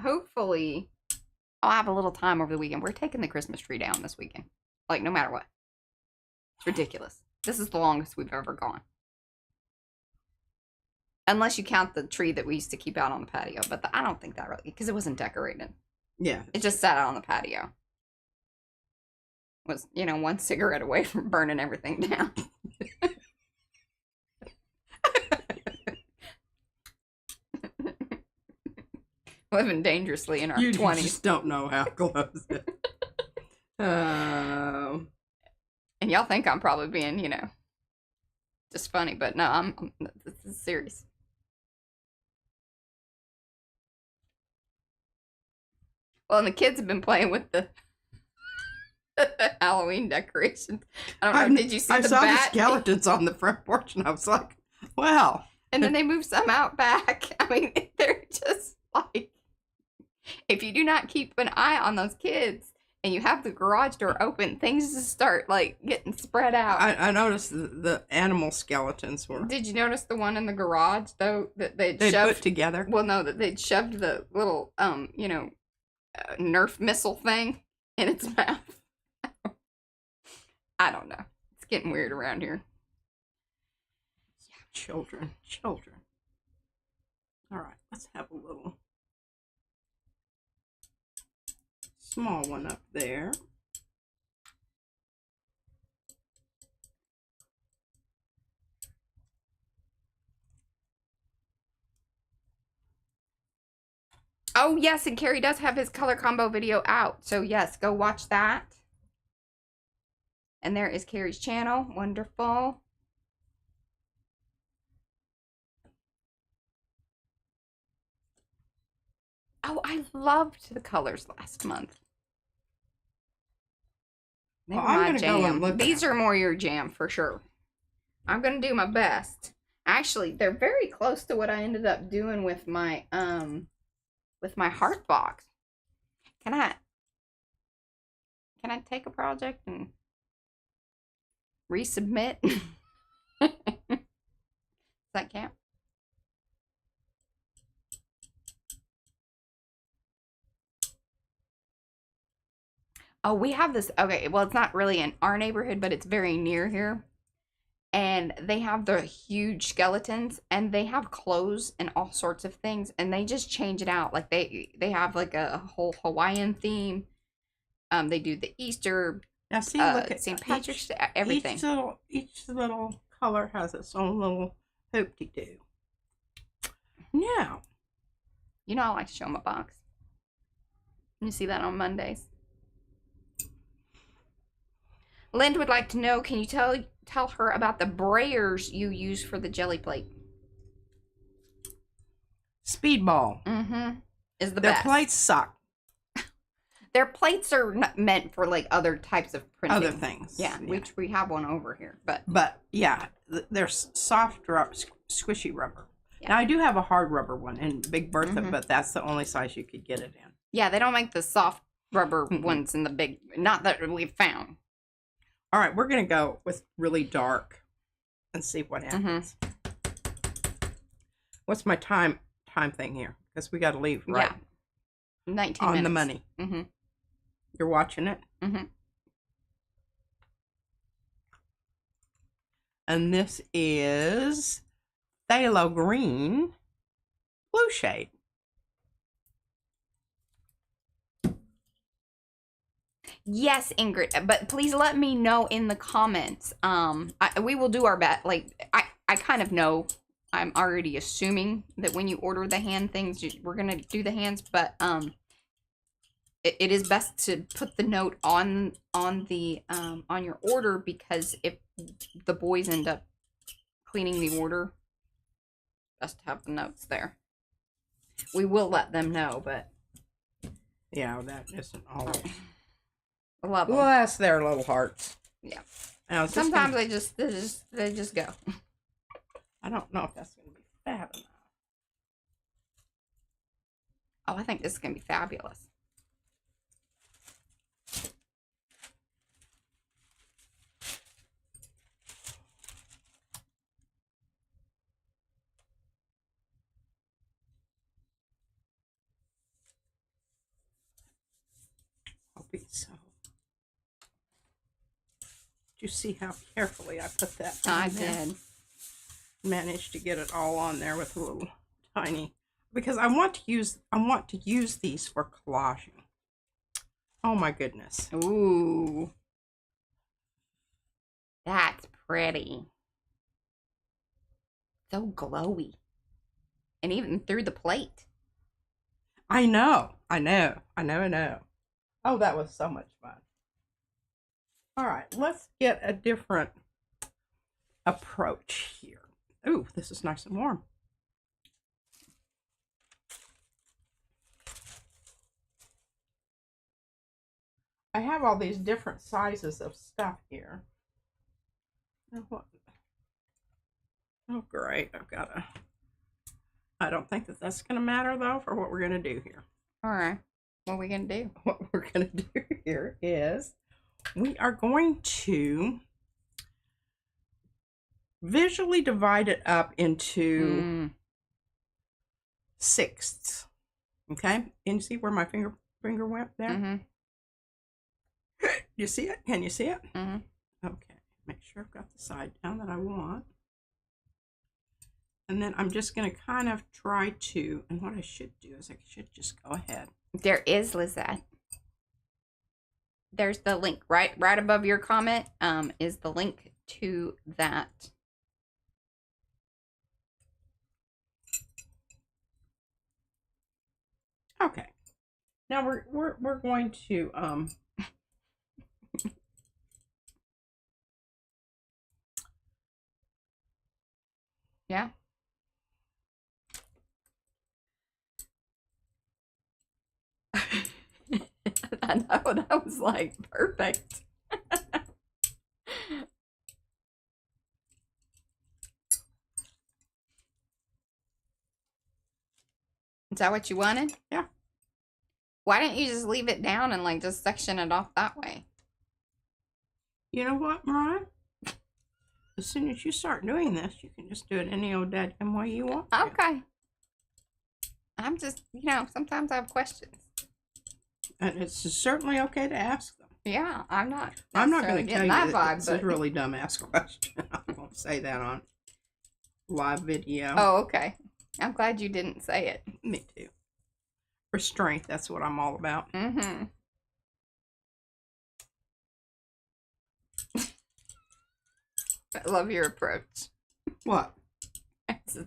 Hopefully, I'll have a little time over the weekend. We're taking the Christmas tree down this weekend. Like, no matter what. It's ridiculous. This is the longest we've ever gone. Unless you count the tree that we used to keep out on the patio. But I don't think that really, because it wasn't decorated. Yeah. It just sat out on the patio. Was, one cigarette away from burning everything down. Living dangerously in our 20s. You just don't know how close it. And y'all think I'm probably being, just funny, but no, this is serious. Well, and the kids have been playing with the Halloween decorations. I don't know, did you see I the saw bat? the skeletons on the front porch, and I was like, wow. And then they moved some out back. I mean, they're just like, if you do not keep an eye on those kids, and you have the garage door open, things just start like getting spread out. I noticed the animal skeletons were. Did you notice the one in the garage though that They shoved put together. Well, no, that they'd shoved the little Nerf missile thing in its mouth. I don't know. It's getting weird around here. Children. All right, let's have a little small one up there. Oh, yes, and Carrie does have his color combo video out. So, yes, go watch that. And there is Carrie's channel. Wonderful. Oh, I loved the colors last month. They Well, were I'm my gonna go and jam. look These at are more your jam for sure. I'm gonna do my best. Actually, they're very close to what I ended up doing with my heart box. Can I take a project and resubmit? Does that count? Oh, we have this. Okay, well, it's not really in our neighborhood, but it's very near here. And they have the huge skeletons, and they have clothes and all sorts of things, and they just change it out. Like they have like a whole Hawaiian theme. They do the Easter, Now see, look at St. Patrick's Day, everything. Each little color has its own little hoop-de-doo. Now, You know I like to show them a box. You see that on Mondays. Lind would like to know, can you tell her about the brayers you use for the jelly plate? Speedball. Mm-hmm. Is the Their best. plates suck. Their plates are not meant for like other types of printing. Other things. Yeah, which we have one over here. But yeah, they're soft, squishy rubber. Yeah. Now I do have a hard rubber one in Big Bertha, but that's the only size you could get it in. Yeah, they don't make the soft rubber ones in the big, not that we've found. All right, we're going to go with really dark and see what happens. What's my time thing here? Because we got to leave right 19 on minutes. the money. Mm-hmm. You're watching it? Mm-hmm. And this is phthalo green blue shade. Yes, Ingrid, but please let me know in the comments. We will do our best. Like, I kind of know. I'm already assuming that when you order the hand things, we're gonna do the hands, but it is best to put the note on your order, because if the boys end up cleaning the order, best to have the notes there. We will let them know, but Yeah, that isn't always. I love them. Well, that's their little hearts. Yeah. Now, Sometimes they just go. I don't know if that's going to be fat enough. Oh, I think this is gonna be fabulous. Hoping so. Did you see how carefully I put that I on there? did. Managed to get it all on there with a little tiny, because I want to use these for collaging. Oh my goodness. Ooh. That's pretty. So glowy. And even through the plate. I know. Oh, that was so much fun. All right, let's get a different approach here. Ooh, this is nice and warm. I have all these different sizes of stuff here. Oh, great. I don't think that that's going to matter, though, for what we're going to do here. All right. What are we going to do? What we're going to do here is we are going to visually divide it up into sixths. Okay? Can you see where my finger went there? Mm-hmm. You see it? Can you see it? Mm-hmm. Okay. Make sure I've got the side down that I want. And then I'm just going to kind of try to, and what I should do is I should just go ahead. There is, Lizette. There's the link right above your comment. Is the link to that. Okay. Now we're going to Yeah. I know, that was like perfect. Is that what you wanted? Yeah. Why didn't you just leave it down and like just section it off that way? You know what, Mariah? As soon as you start doing this, you can just do it any old dadgum way you want to. Okay. I'm just, sometimes I have questions. And it's certainly okay to ask them. Yeah, I'm not going to tell you that that vibe, it's but a really dumbass question. I won't say that on live video. Oh, okay. I'm glad you didn't say it. Me too. Restraint, that's what I'm all about. Mm-hmm. I love your approach. What? It's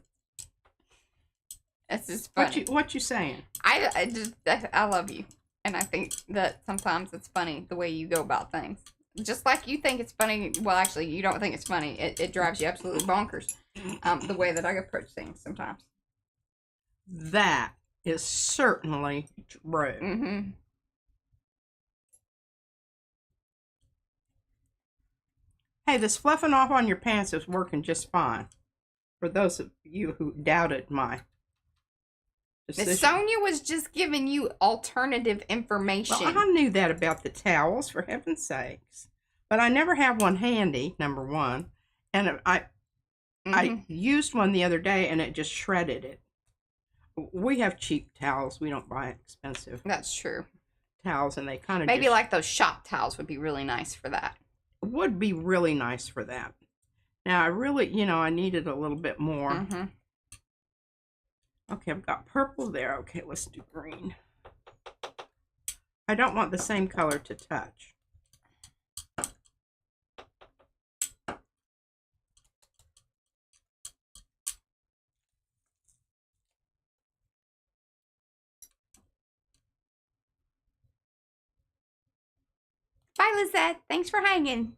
just funny. What you saying? I love you. And I think that sometimes it's funny the way you go about things. Just like you think it's funny. Well, actually, you don't think it's funny. It drives you absolutely bonkers. The way that I approach things sometimes. That is certainly true. Mm-hmm. Hey, this fluffing off on your pants is working just fine. For those of you who doubted my decision. Sonia was just giving you alternative information. Well, I knew that about the towels, for heaven's sakes. But I never have one handy, number one. And I used one the other day, and it just shredded it. We have cheap towels. We don't buy expensive That's true. towels, and they kind of Maybe like those shop towels would be really nice for that. Would be really nice for that. Now, I really, I needed a little bit more. Mm-hmm. Okay, I've got purple there. Okay, let's do green. I don't want the same color to touch. Bye, Lizette. Thanks for hanging.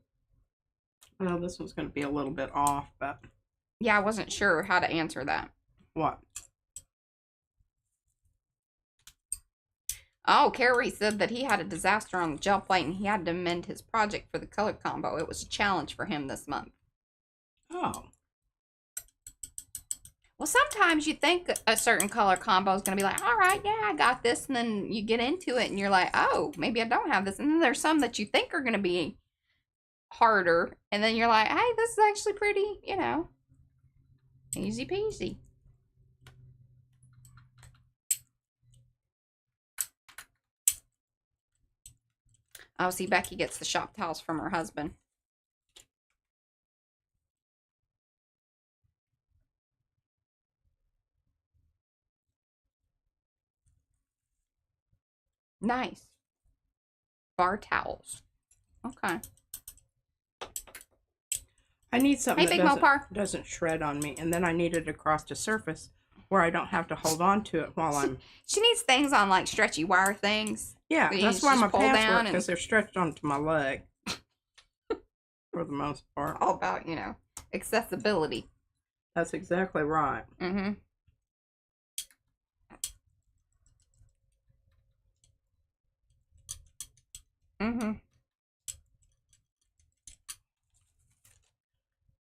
Well, this one's going to be a little bit off, but... Yeah, I wasn't sure how to answer that. What? Oh, Carrie said that he had a disaster on the gel plate and he had to amend his project for the color combo. It was a challenge for him this month. Oh. Well, sometimes you think a certain color combo is going to be like, all right, yeah, I got this. And then you get into it and you're like, oh, maybe I don't have this. And then there's some that you think are going to be harder. And then you're like, hey, this is actually pretty, easy peasy. Oh, see, Becky gets the shop towels from her husband. Nice. Bar towels. Okay. I need something Hey, Big that Mopar. doesn't shred on me, and then I need it across the surface where I don't have to hold on to it while I'm... She needs things on, like, stretchy wire things. Yeah, that you that's why just my pull pants down work, because they're stretched onto my leg. For the most part. All about, accessibility. That's exactly right. Mm-hmm. Mm-hmm.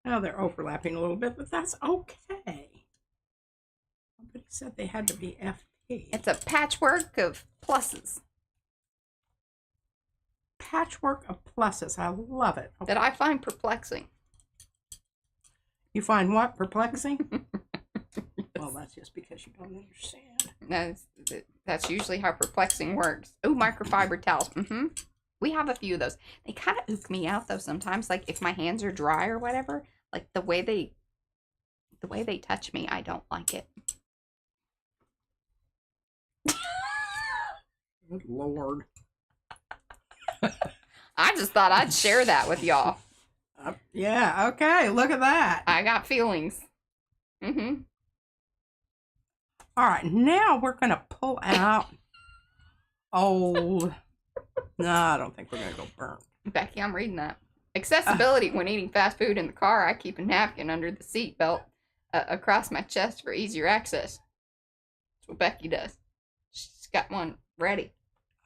Now they're overlapping a little bit, but that's okay. Somebody said they had to be FP. It's a patchwork of pluses. patchwork of pluses. I love it. That I find perplexing. You find what perplexing? Well, that's just because you don't understand. That's usually how perplexing works. Oh, microfiber towels. We have a few of those. They kind of ook me out though sometimes. Like if my hands are dry or whatever, like the way they touch me, I don't like it. Good Lord. I just thought I'd share that with y'all. Yeah, okay, look at that. I got feelings. All right, now we're going to pull out old. No, I don't think we're going to go burnt. Becky, I'm reading that. Accessibility when eating fast food in the car. I keep a napkin under the seat belt across my chest for easier access. That's what Becky does. She's got one ready.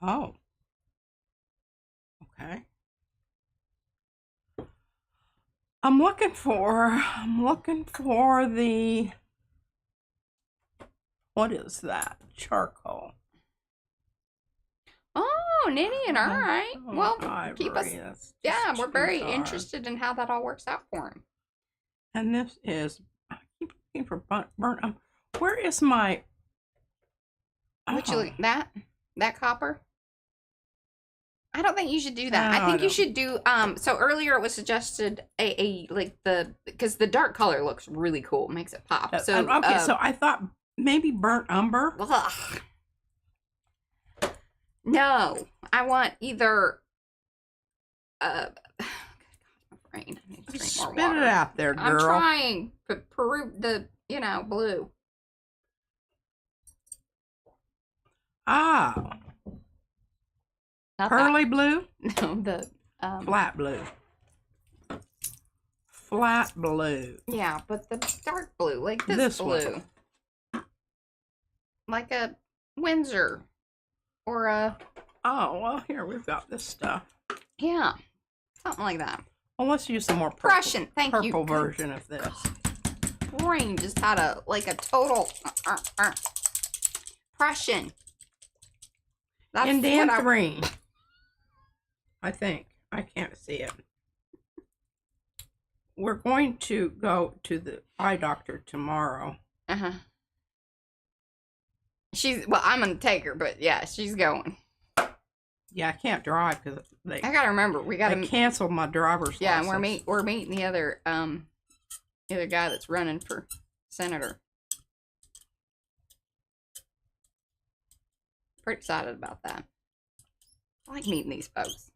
Oh. Okay. I'm looking for the, what is that? Charcoal. Oh, Ninian, all right. Oh, Well, ivory, keep us. that's Yeah, just we're very too hard. interested in how that all works out for him. And this is, I keep looking for burnt. Where is my? Would you like that copper? I don't think you should do that. No, I think I you should do so earlier it was suggested because the dark color looks really cool, it makes it pop. So okay, so I thought maybe burnt umber. Ugh. No, I want either God, my brain. I need to drink more Spit water. it out there, girl. I'm trying. Peru the blue. Ah, Not pearly blue, that. No, the flat blue. Flat blue. yeah, but the dark blue, like this blue. One. Like a Windsor or a Oh, well, here we've got this stuff. yeah, something like that. Well, let's use some more purple, Prussian, thank you. purple version of this. Brain just had a total Prussian. That's Indian what green. I think. I can't see it. We're going to go to the eye doctor tomorrow. Uh-huh. I'm gonna take her, but yeah, she's going. Yeah, I can't drive because I gotta remember, we gotta they canceled my driver's yeah, license. and we're meeting the other guy that's running for senator. Pretty excited about that. I like meeting these folks.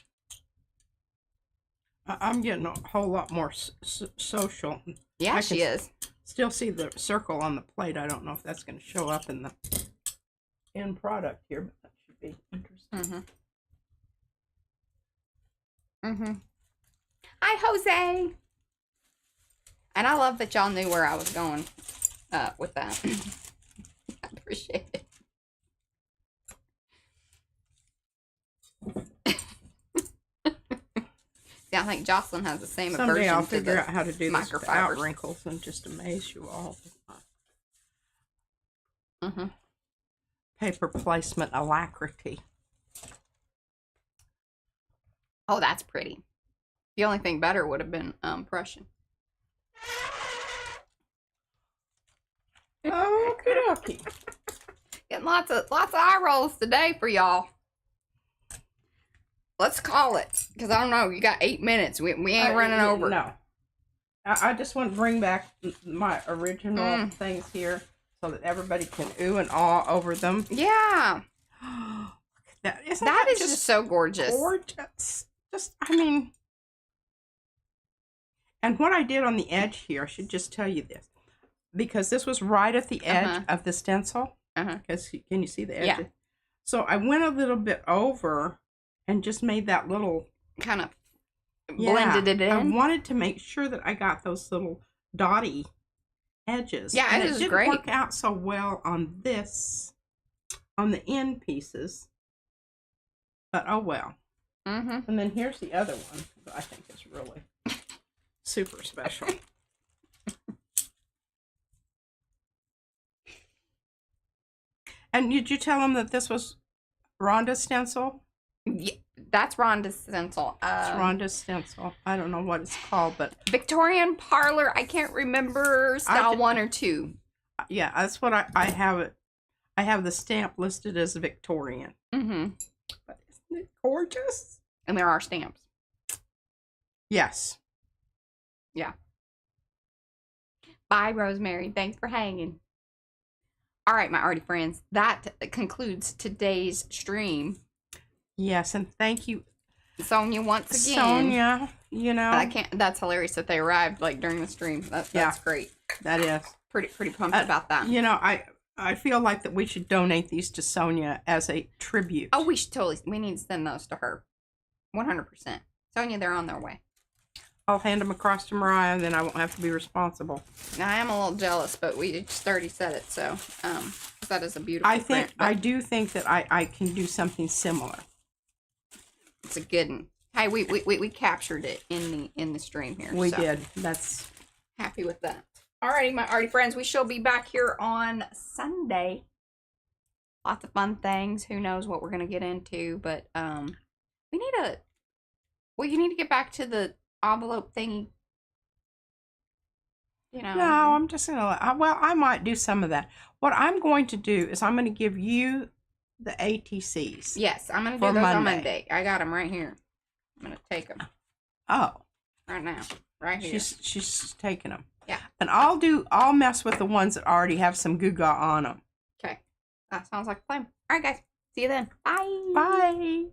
I'm getting a whole lot more social. Yeah, I she can is. Still see the circle on the plate. I don't know if that's going to show up in the end product here, but that should be interesting. Hi, Jose. And I love that y'all knew where I was going with that. I appreciate it. See, I think Jocelyn has the same Someday aversion I'll to figure the out how to do this microfibers. without wrinkles and just amaze you all. Paper placement alacrity. Oh, that's pretty. The only thing better would have been Prussian. Okie dokie. Getting lots of eye rolls today for y'all. Let's call it, because I don't know. You got 8 minutes. We ain't running over. No. I just want to bring back my original things here so that everybody can ooh and ah over them. Yeah. That is just so gorgeous. Gorgeous. Just, I mean, and what I did on the edge here, I should just tell you this, because this was right at the edge of the stencil. Because can you see the edge? Yeah. So I went a little bit over and just made that little kind of blended it in. I wanted to make sure that I got those little dotty edges. Yeah, and it it is didn't great. work out so well on the end pieces. But oh well. And then here's the other one that I think is really super special. And did you tell him that this was Rhonda's stencil? Yeah, That's Rhonda's stencil. It's Rhonda's stencil. I don't know what it's called, but Victorian Parlor. I can't remember style 1 or 2. yeah, that's what I have it. I have the stamp listed as Victorian. Mm-hmm. But isn't it gorgeous? And there are stamps. Yes. Yeah. Bye, Rosemary. Thanks for hanging. All right, my arty friends. That concludes today's stream. Yes, and thank you, Sonia, once again. Sonia. You know, I can't. That's hilarious that they arrived like during the stream. That's great. that is Pretty pumped about that. You know, I feel like that we should donate these to Sonia as a tribute. Oh, we should totally. We need to send those to her. 100%. Sonia, they're on their way. I'll hand them across to Mariah, then I won't have to be responsible. Now, I am a little jealous, but we just already said it, so that is a beautiful print. I do think that I can do something similar. It's a good one. Hey, we captured it in the stream here. We so did. That's happy with that. Alrighty, my arty friends, we shall be back here on Sunday. Lots of fun things. Who knows what we're gonna get into, but we need to get back to the envelope thingy. You know. No, I'm just gonna. Well, I might do some of that. What I'm going to do is I'm going to give you the ATCs. Yes, I'm gonna do those on Monday. I got them right here. I'm gonna take them. Oh, right now, right here. She's taking them. Yeah. And I'll mess with the ones that already have some Goo on them. Okay, that sounds like a plan. All right, guys. See you then. Bye. Bye.